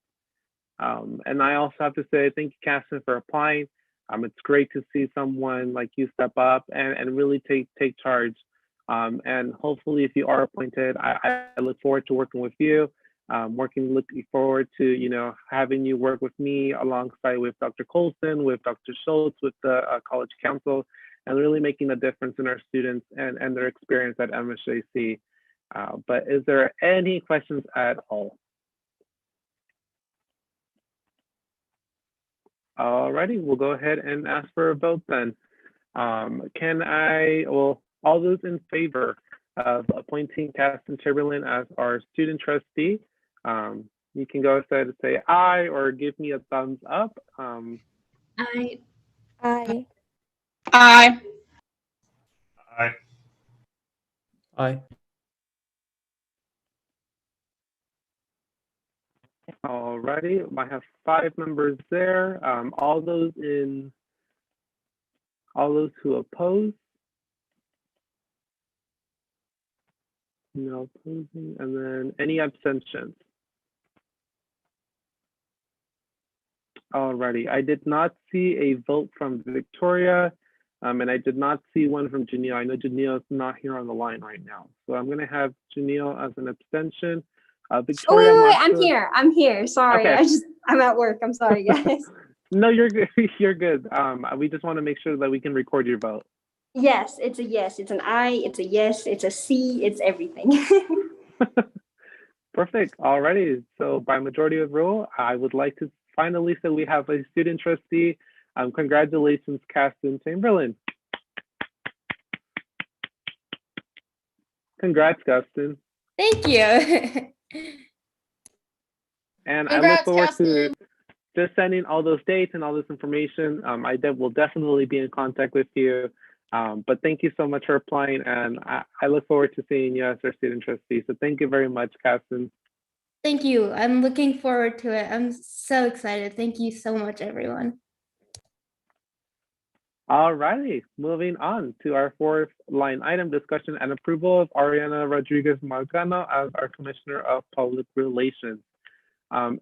And I also have to say, thank you, Keston, for applying. It's great to see someone like you step up and really take charge. And hopefully, if you are appointed, I look forward to working with you. Looking forward to having you work with me alongside with Dr. Colson, with Dr. Schultz, with the College Council, and really making a difference in our students and their experience at MSJC. But is there any questions at all? Alrighty, we'll go ahead and ask for a vote then. All those in favor of appointing Keston Chamberlain as our student trustee, you can go ahead and say aye or give me a thumbs up. Aye. Aye. Aye. Aye. Alrighty, I have 5 members there. All those who oppose. No opposing, and then any abstentions? Alrighty, I did not see a vote from Victoria, and I did not see one from Janelle. I know Janelle is not here on the line right now, so I'm gonna have Janelle as an abstention. Oh, Victoria, wait, I'm here. I'm here. Sorry. Okay. I'm at work. I'm sorry, guys. No, you're good. You're good. We just want to make sure that we can record your vote. Yes, it's a yes. It's an I. It's a yes. It's a C. It's everything. Perfect. Alrighty. So by majority of rule, I would like to finally say we have a student trustee. Congratulations, Caston Chamberlain. Congrats, Caston. Thank you. And I Congrats, look forward Caston. to just sending all those dates and all this information. Will definitely be in contact with you. But thank you so much for applying, and I look forward to seeing you as our student trustee. So thank you very much, Caston. Thank you. I'm looking forward to it. I'm so excited. Thank you so much, everyone. All righty, moving on to our fourth line item, discussion and approval of Ariana Rodriguez Margano as our Commissioner of Public Relations.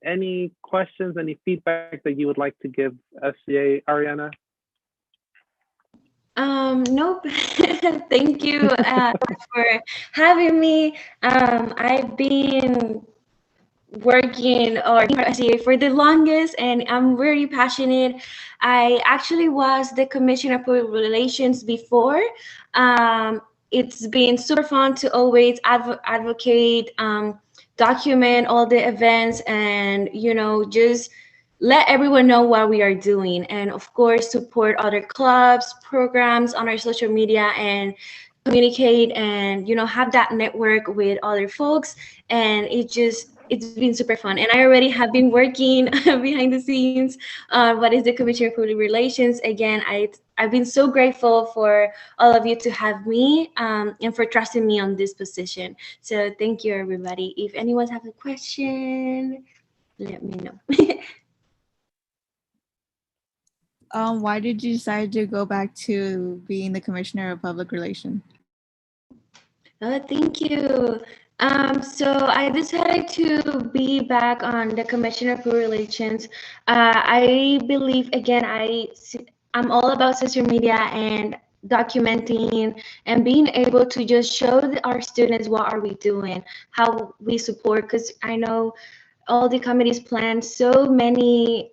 Any questions, any feedback that you would like to give SGA, Ariana? Nope. Thank you for having me. I've been working or SGA for the longest, and I'm very passionate. I actually was the Commissioner of Public Relations before. It's been super fun to always advocate, document all the events, and just let everyone know what we are doing, and of course support other clubs, programs on our social media, and communicate and have that network with other folks. And it's been super fun, and I already have been working behind the scenes. What is the Commissioner of Public Relations? Again, I've been so grateful for all of you to have me, and for trusting me on this position. So thank you, everybody. If anyone has a question, let me know. Why did you decide to go back to being the Commissioner of Public Relations? Thank you. So I decided to be back on the Commissioner of Public Relations. I believe, again, I'm all about social media and documenting and being able to just show our students what are we doing, how we support, because I know all the committees plan so many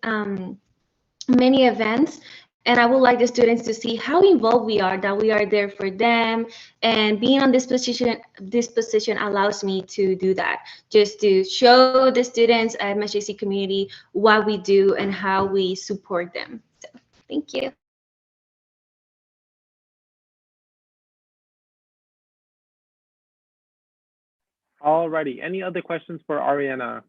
events, and I would like the students to see how involved we are, that we are there for them. And being on this position allows me to do that, just to show the students at MSJC community what we do and how we support them. So thank you. Alrighty, any other questions for Ariana?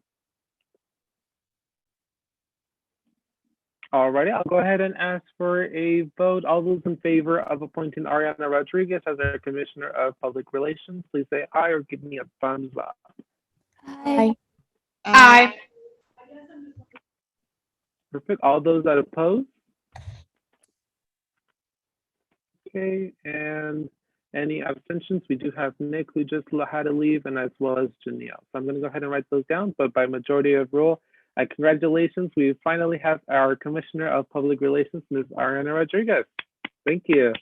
Alrighty, I'll go ahead and ask for a vote. All those in favor of appointing Ariana Rodriguez as our Commissioner of Public Relations, please say aye or give me a thumbs up. Aye. Aye. Perfect. All those that oppose? Okay, and any abstentions? We do have Nick, who just had to leave, and as well as Janelle. So I'm going to go ahead and write those down, but by majority of rule, congratulations, we finally have our Commissioner of Public Relations, Ms. Ariana Rodriguez. Thank you.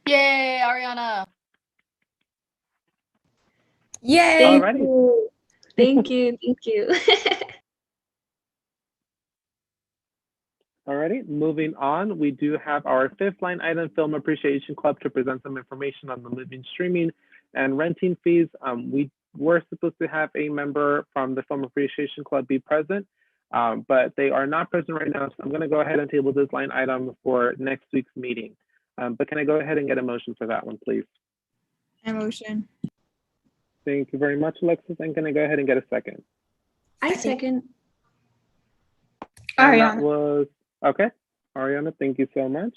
Yay, Ariana. Yay. Alrighty. Thank you. Thank you. Alrighty, moving on, we do have our fifth line item, Film Appreciation Club, to present some information on the moving, streaming, and renting fees. We were supposed to have a member from the Film Appreciation Club be present, but they are not present right now. So I'm going to go ahead and table this line item for next week's meeting. But can I go ahead and get a motion for that one, please? A motion. Thank you very much, Alexis. And can I go ahead and get a second? I second. And that was, okay. Ariana, thank you so much.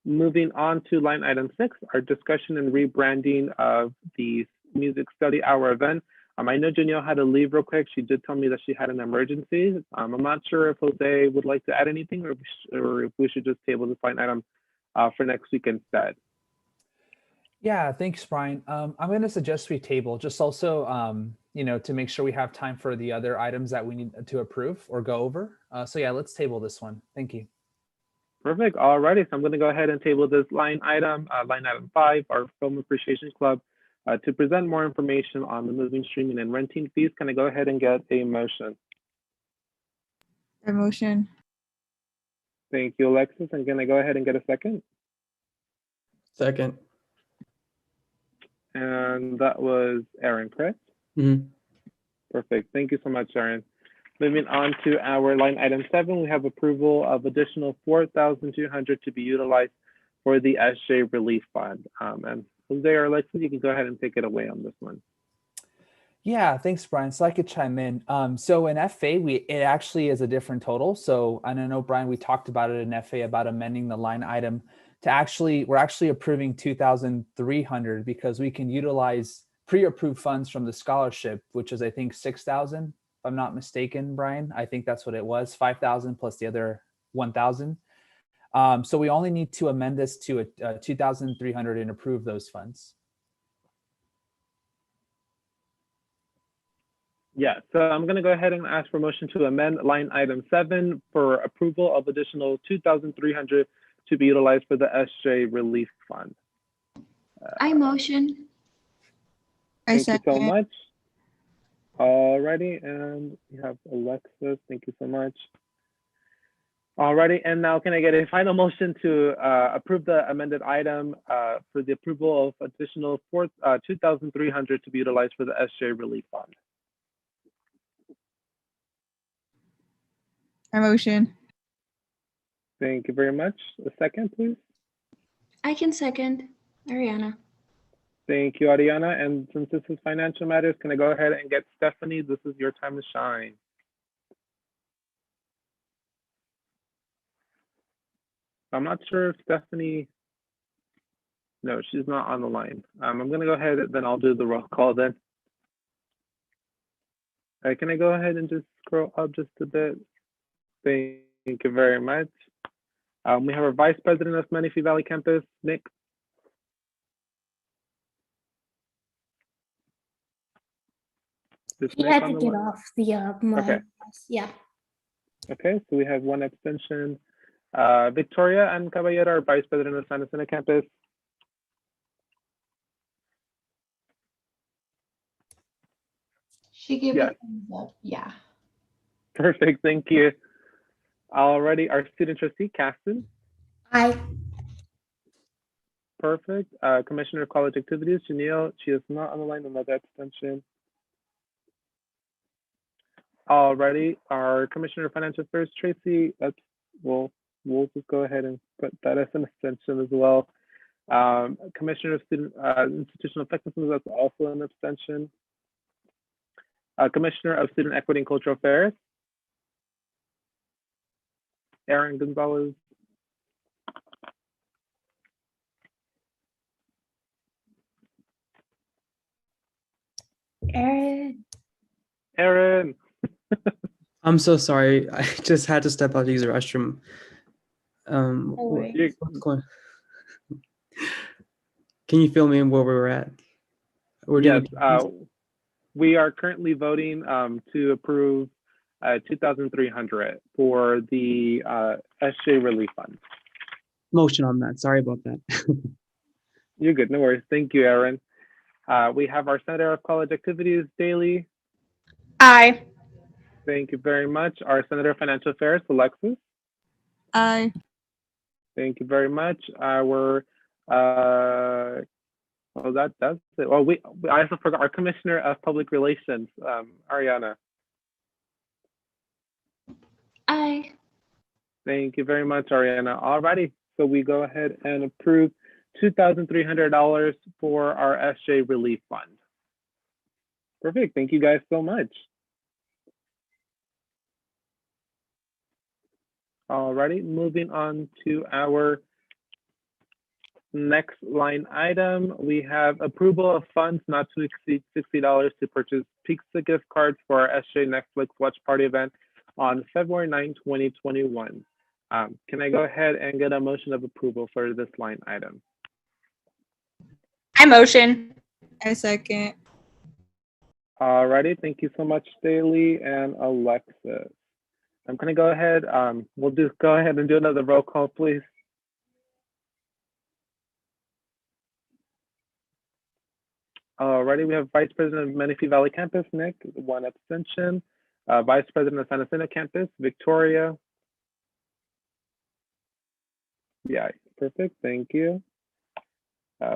Moving on to line item 6, our discussion and rebranding of the Music Study Hour event. I know Janelle had to leave real quick. She did tell me that she had an emergency. I'm not sure if Jose would like to add anything, or if we should just table this line item for next week instead. Yeah, thanks, Brian. I'm going to suggest we table just also, to make sure we have time for the other items that we need to approve or go over. So yeah, let's table this one. Thank you. Perfect. All righty. So I'm going to go ahead and table this line item 5, our Film Appreciation Club, to present more information on the moving, streaming, and renting fees. Can I go ahead and get a motion? A motion. Thank you, Alexis. And can I go ahead and get a second? Second. And that was Aaron, correct? Mm-hmm. Perfect. Thank you so much, Aaron. Moving on to our line item 7, we have approval of additional $4,200 to be utilized for the SGA Relief Fund. And Jose or Alexis, you can go ahead and take it away on this one. Yeah, thanks, Brian. So I could chime in. So in FA, it actually is a different total. So I don't know, Brian, we talked about it in FA about amending the line item to we're actually approving 2,300 because we can utilize pre-approved funds from the scholarship, which is I think 6,000, if I'm not mistaken, Brian. I think that's what it was, 5,000 plus the other 1,000. So we only need to amend this to a 2,300 and approve those funds. Yeah, so I'm going to go ahead and ask for a motion to amend line item 7 for approval of additional 2,300 to be utilized for the SGA Relief Fund. I motion. Thank you so much. Alrighty, and we have Alexis. Thank you so much. Alrighty, and now can I get a final motion to approve the amended item for the approval of additional 2,300 to be utilized for the SGA Relief Fund? A motion. Thank you very much. A second, please. I can second. Ariana. Thank you, Ariana. And since this is financial matters, can I go ahead and get Stephanie? This is your time to shine. I'm not sure if Stephanie, no, she's not on the line. I'm going to go ahead, then I'll do the roll call then. Can I go ahead and just scroll up just a bit? Thank you very much. We have our Vice President of Menifee Valley Campus, Nick. He had to get off the Okay. Yeah. Okay, so we have one abstention. Victoria and Caballero are Vice President of San Jacinto Campus. She gave Yes. a thumbs up. Yeah. Perfect, thank you. Alrighty, our student trustee, Caston. Aye. Perfect. Commissioner of College Activities, Janelle. She is not on the line, another abstention. Alrighty, our Commissioner of Financial Affairs, Tracy. We'll just go ahead and put that as an abstention as well. Commissioner of Student Institutional Effectiveness, that's also an abstention. Commissioner of Student Equity and Cultural Affairs, Aaron Gonzalez. Aaron. I'm so sorry. I just had to step out to use the restroom. What's going? Can you fill me in where we were at? Yes, we are currently voting to approve 2,300 for the SGA Relief Fund. Motion on that. Sorry about that. You're good. No worries. Thank you, Aaron. We have our Senator of College Activities, Daly. Aye. Thank you very much. Our Senator of Financial Affairs, Alexis. Aye. Thank you very much. Our that's it. Well, I also forgot our Commissioner of Public Relations, Ariana. Aye. Thank you very much, Ariana. Alrighty, so we go ahead and approve $2,300 for our SGA Relief Fund. Perfect. Thank you guys so much. Alrighty, moving on to our next line item. We have approval of funds not to exceed $60 to purchase pizza gift cards for our SGA Netflix Watch Party event on February 9, 2021. Can I go ahead and get a motion of approval for this line item? I motion. I second. Alrighty, thank you so much, Staley and Alexis. I'm gonna go ahead. We'll just go ahead and do another roll call, please. Alrighty, we have Vice President of Menifee Valley Campus, Nick, 1 abstention. Vice President of San Jacinto Campus, Victoria. Yeah, perfect, thank you.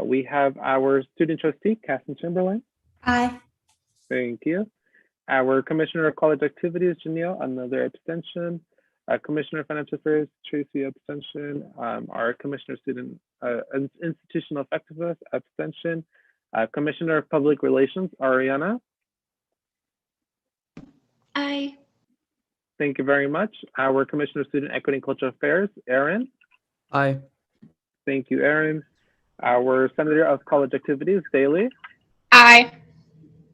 We have our student trustee, Cassie Chamberlain. Aye. Thank you. Our Commissioner of College Activities, Janelle, another abstention. Commissioner of Financial Affairs, Tracy, abstention. Our Commissioner of Student Institutional Effectiveness, abstention. Commissioner of Public Relations, Ariana. Aye. Thank you very much. Our Commissioner of Student Equity and Cultural Affairs, Aaron. Aye. Thank you, Aaron. Our Senator of College Activities, Daly. Aye.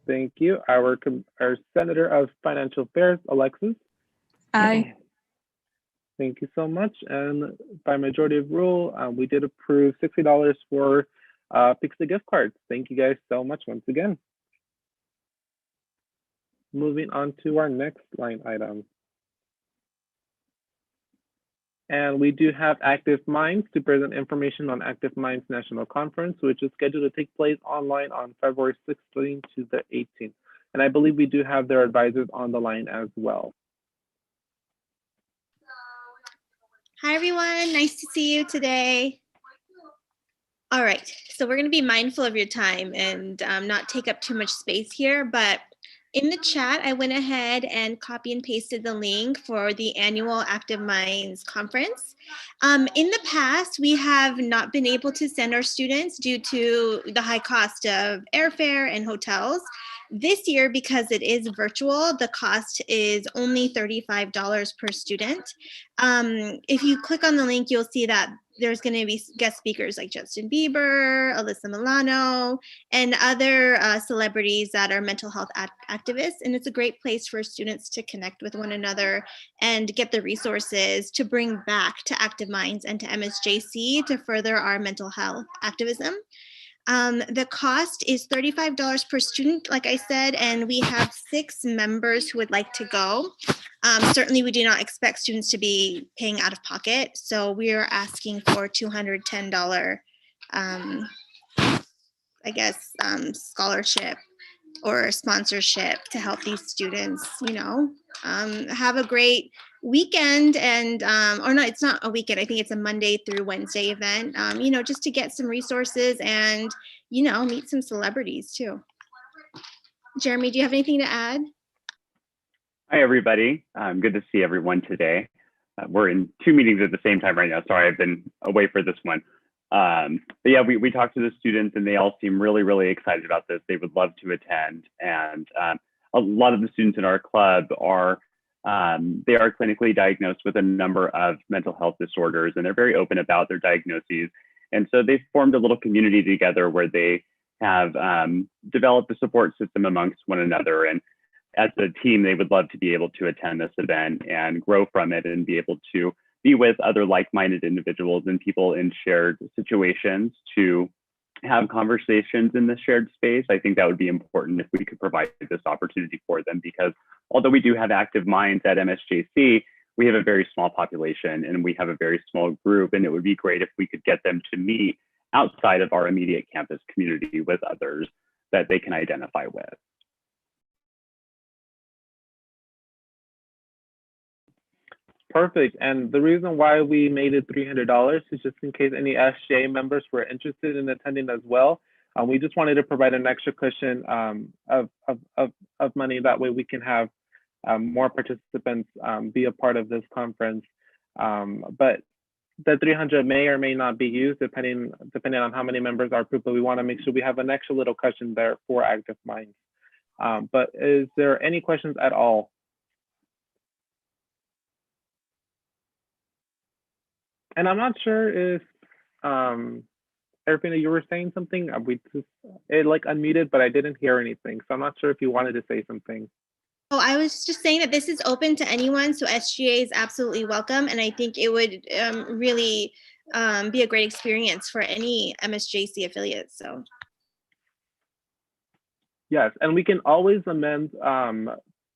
Thank you. Our Senator of Financial Affairs, Alexis. Aye. Thank you so much. And by majority of rule, we did approve $60 for Pixie gift cards. Thank you guys so much once again. Moving on to our next line item. And we do have Active Minds to present information on Active Minds National Conference, which is scheduled to take place online on February 16th to the 18th. And I believe we do have their advisors on the line as well. Hi, everyone. Nice to see you today. All right, so we're going to be mindful of your time and not take up too much space here, but in the chat, I went ahead and copy and pasted the link for the annual Active Minds conference. In the past, we have not been able to send our students due to the high cost of airfare and hotels. This year, because it is virtual, the cost is only $35 per student. If you click on the link, you'll see that there's going to be guest speakers like Justin Bieber, Alyssa Milano, and other celebrities that are mental health activists. And it's a great place for students to connect with one another and get the resources to bring back to Active Minds and to MSJC to further our mental health activism. The cost is $35 per student, like I said, and we have 6 members who would like to go. Certainly, we do not expect students to be paying out of pocket, so we are asking for $210, scholarship or sponsorship to help these students, have a great weekend and, or no, it's not a weekend. I think it's a Monday through Wednesday event, just to get some resources and, meet some celebrities too. Jeremy, do you have anything to add? Hi, everybody. Good to see everyone today. We're in 2 meetings at the same time right now. Sorry, I've been away for this one. But yeah, we talked to the students and they all seem really, really excited about this. They would love to attend. And a lot of the students in our club are, they are clinically diagnosed with a number of mental health disorders, and they're very open about their diagnoses. And so they've formed a little community together where they have developed a support system amongst one another. And as a team, they would love to be able to attend this event and grow from it and be able to be with other like-minded individuals and people in shared situations to have conversations in the shared space. I think that would be important if we could provide this opportunity for them, because although we do have Active Minds at MSJC, we have a very small population and we have a very small group, and it would be great if we could get them to meet outside of our immediate campus community with others that they can identify with. Perfect. And the reason why we made it $300 is just in case any SGA members were interested in attending as well. We just wanted to provide an extra cushion of money. That way we can have more participants be a part of this conference. But the 300 may or may not be used depending on how many members are approved, but we want to make sure we have an extra little cushion there for Active Minds. But is there any questions at all? And I'm not sure if, Erfina, you were saying something. It like unmuted, but I didn't hear anything. So I'm not sure if you wanted to say something. Oh, I was just saying that this is open to anyone, so SGA is absolutely welcome, and I think it would really be a great experience for any MSJC affiliates. So Yes, and we can always amend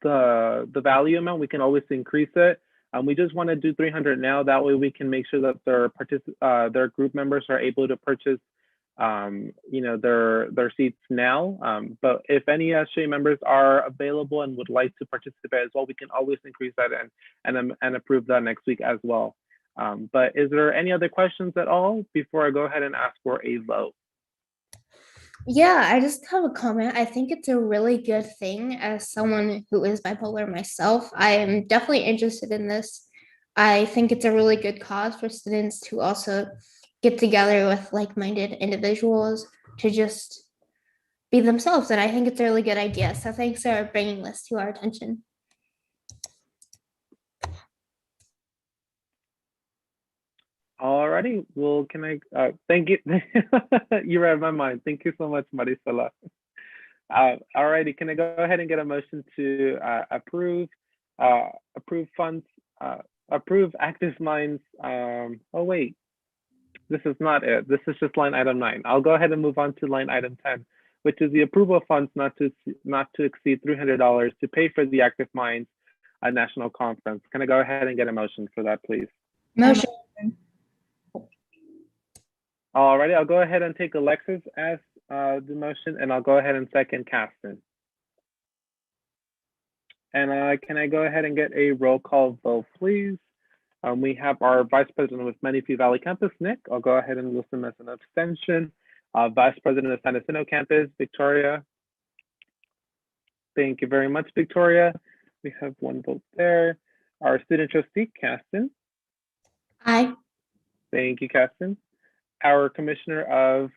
the value amount. We can always increase it. We just want to do 300 now. That way we can make sure that their group members are able to purchase their seats now. But if any SGA members are available and would like to participate as well, we can always increase that and approve that next week as well. But is there any other questions at all before I go ahead and ask for a vote? Yeah, I just have a comment. I think it's a really good thing as someone who is bipolar myself. I am definitely interested in this. I think it's a really good cause for students to also get together with like-minded individuals to just be themselves. And I think it's a really good idea. So thanks for bringing this to our attention. Alrighty, well, can I thank you. You read my mind. Thank you so much, Marisela. Alrighty, can I go ahead and get a motion to approve funds, approve Active Minds? Oh wait, this is not it. This is just line item 9. I'll go ahead and move on to line item 10, which is the approval of funds not to exceed $300 to pay for the Active Minds National Conference. Can I go ahead and get a motion for that, please? Motion. Alrighty, I'll go ahead and take Alexis as the motion, and I'll go ahead and second Caston. And can I go ahead and get a roll call vote, please? We have our Vice President with Menifee Valley Campus, Nick. I'll go ahead and list him as an abstention. Vice President of San Jacinto Campus, Victoria. Thank you very much, Victoria. We have one vote there. Our student trustee, Caston. Aye. Thank you, Caston. Our Commissioner of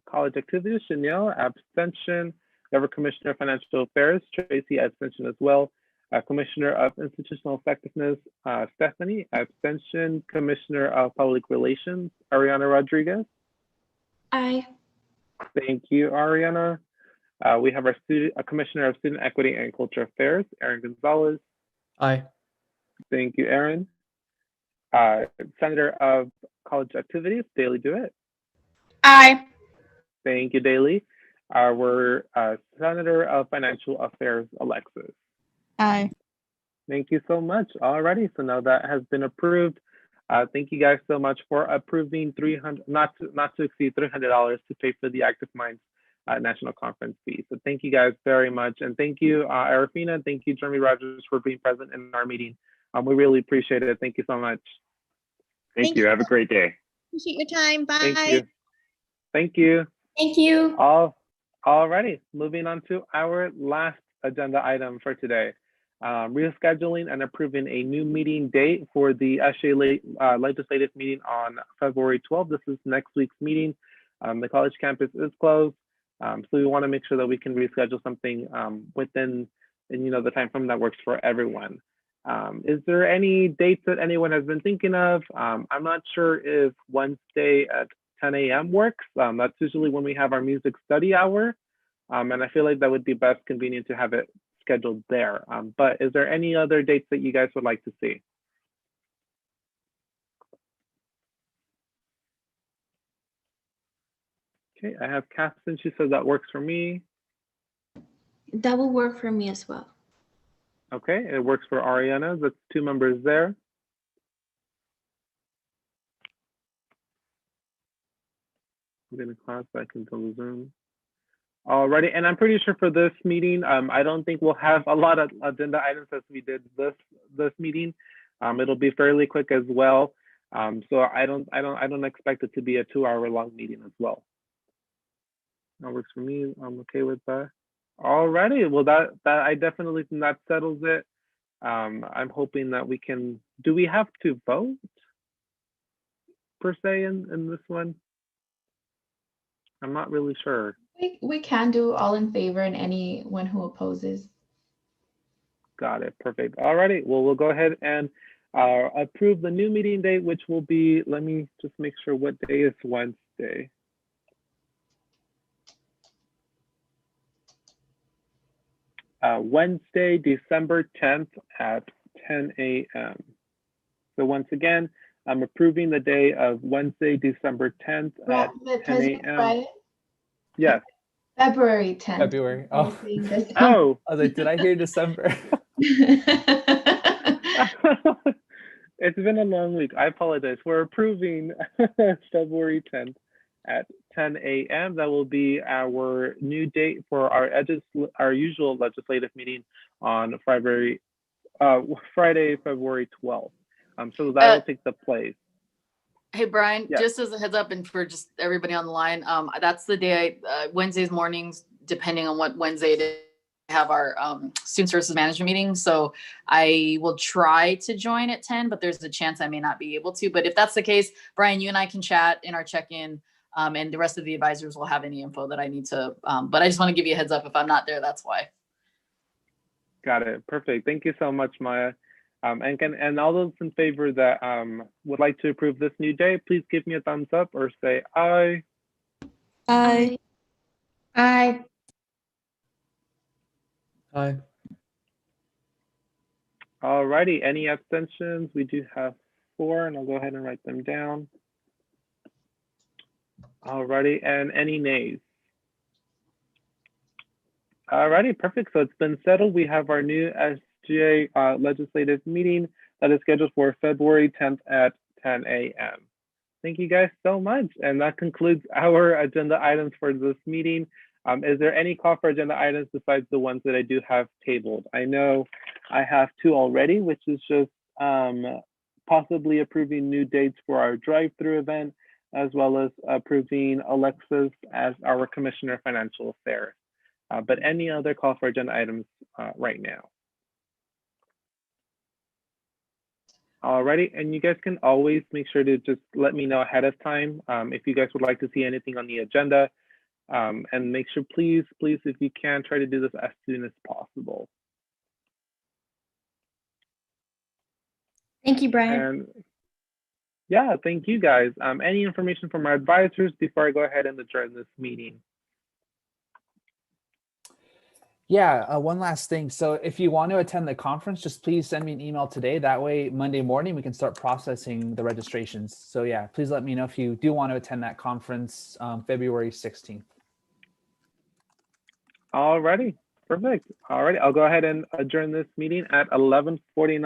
College Activities, Chanel, abstention. We have our Commissioner of Financial Affairs, Tracy, abstention as well. Commissioner of Institutional Effectiveness, Stephanie, abstention. Commissioner of Public Relations, Ariana Rodriguez. Aye. Thank you, Ariana. We have our Commissioner of Student Equity and Culture Affairs, Aaron Gonzalez. Aye. Thank you, Aaron. Senator of College Activities, Daily Dewitt. Aye. Thank you, Daily. Our Senator of Financial Affairs, Alexis. Aye. Thank you so much. Alrighty, so now that has been approved. Thank you guys so much for approving not to exceed $300 to pay for the Active Minds National Conference fee. So thank you guys very much, and thank you, Arafina. Thank you, Jeremy Rogers, for being present in our meeting. We really appreciate it. Thank you so much. Thank you. Have a great day. Appreciate your time. Bye. Thank you. Thank you. Thank you. Alrighty, moving on to our last agenda item for today. Rescheduling and approving a new meeting date for the SGA Legislative Meeting on February 12th. This is next week's meeting. The college campus is closed, so we want to make sure that we can reschedule something within the time frame that works for everyone. Is there any dates that anyone has been thinking of? I'm not sure if Wednesday at 10 a.m. works. That's usually when we have our music study hour. And I feel like that would be best convenient to have it scheduled there. But is there any other dates that you guys would like to see? Okay, I have Catherine. She says that works for me. That will work for me as well. Okay, it works for Ariana. That's 2 members there. I'm going to class back into the Zoom. Alrighty, and I'm pretty sure for this meeting, I don't think we'll have a lot of agenda items as we did this meeting. It'll be fairly quick as well. So I don't expect it to be a 2-hour-long meeting as well. That works for me. I'm okay with that. Alrighty, well that I definitely think that settles it. I'm hoping that we can. Do we have to vote per se in this one? I'm not really sure. We can do all in favor and anyone who opposes. Got it. Perfect. Alrighty. Well, we'll go ahead and approve the new meeting date, which will be. Let me just make sure what day is Wednesday. Wednesday, December 10th at 10 a.m. So once again, I'm approving the day of Wednesday, December 10th at 10 a.m. Yes. February 10th. February. I was Oh, saying December. Oh, I was like, did I hear December? it's been a long week. I apologize. We're approving February 10th at 10 a.m. That will be our new date for our usual legislative meeting on Friday, February 12th. So that will take the place. Hey, Brian, Yes. just as a heads up and for just everybody on the line, that's the day, Wednesdays mornings, depending on what Wednesday it is, have our student services management meeting. So I will try to join at 10, but there's a chance I may not be able to. But if that's the case, Brian, you and I can chat in our check-in, and the rest of the advisors will have any info that I need to, but I just want to give you a heads up. If I'm not there, that's why. Got it. Perfect. Thank you so much, Maya. And all those in favor that would like to approve this new day, please give me a thumbs up or say aye. Aye. Aye. Aye. Alrighty. Any abstentions? We do have 4, and I'll go ahead and write them down. Alrighty. And any nays? Alrighty. Perfect. So it's been settled. We have our new SGA legislative meeting that is scheduled for February 10th at 10 a.m. Thank you guys so much. And that concludes our agenda items for this meeting. Is there any call for agenda items besides the ones that I do have tabled? I know I have 2 already, which is just possibly approving new dates for our drive-through event, as well as approving Alexis as our Commissioner of Financial Affairs. But any other call for agenda items right now? Alrighty, and you guys can always make sure to just let me know ahead of time if you guys would like to see anything on the agenda, and make sure, please, if you can, try to do this as soon as possible. Thank you, Brian. And yeah, thank you guys. Any information from our advisors before I go ahead and adjourn this meeting? Yeah, one last thing. So if you want to attend the conference, just please send me an email today. That way, Monday morning, we can start processing the registrations. So yeah, please let me know if you do want to attend that conference February 16th. Alrighty, perfect. Alrighty, I'll go ahead and adjourn this meeting at 11:49.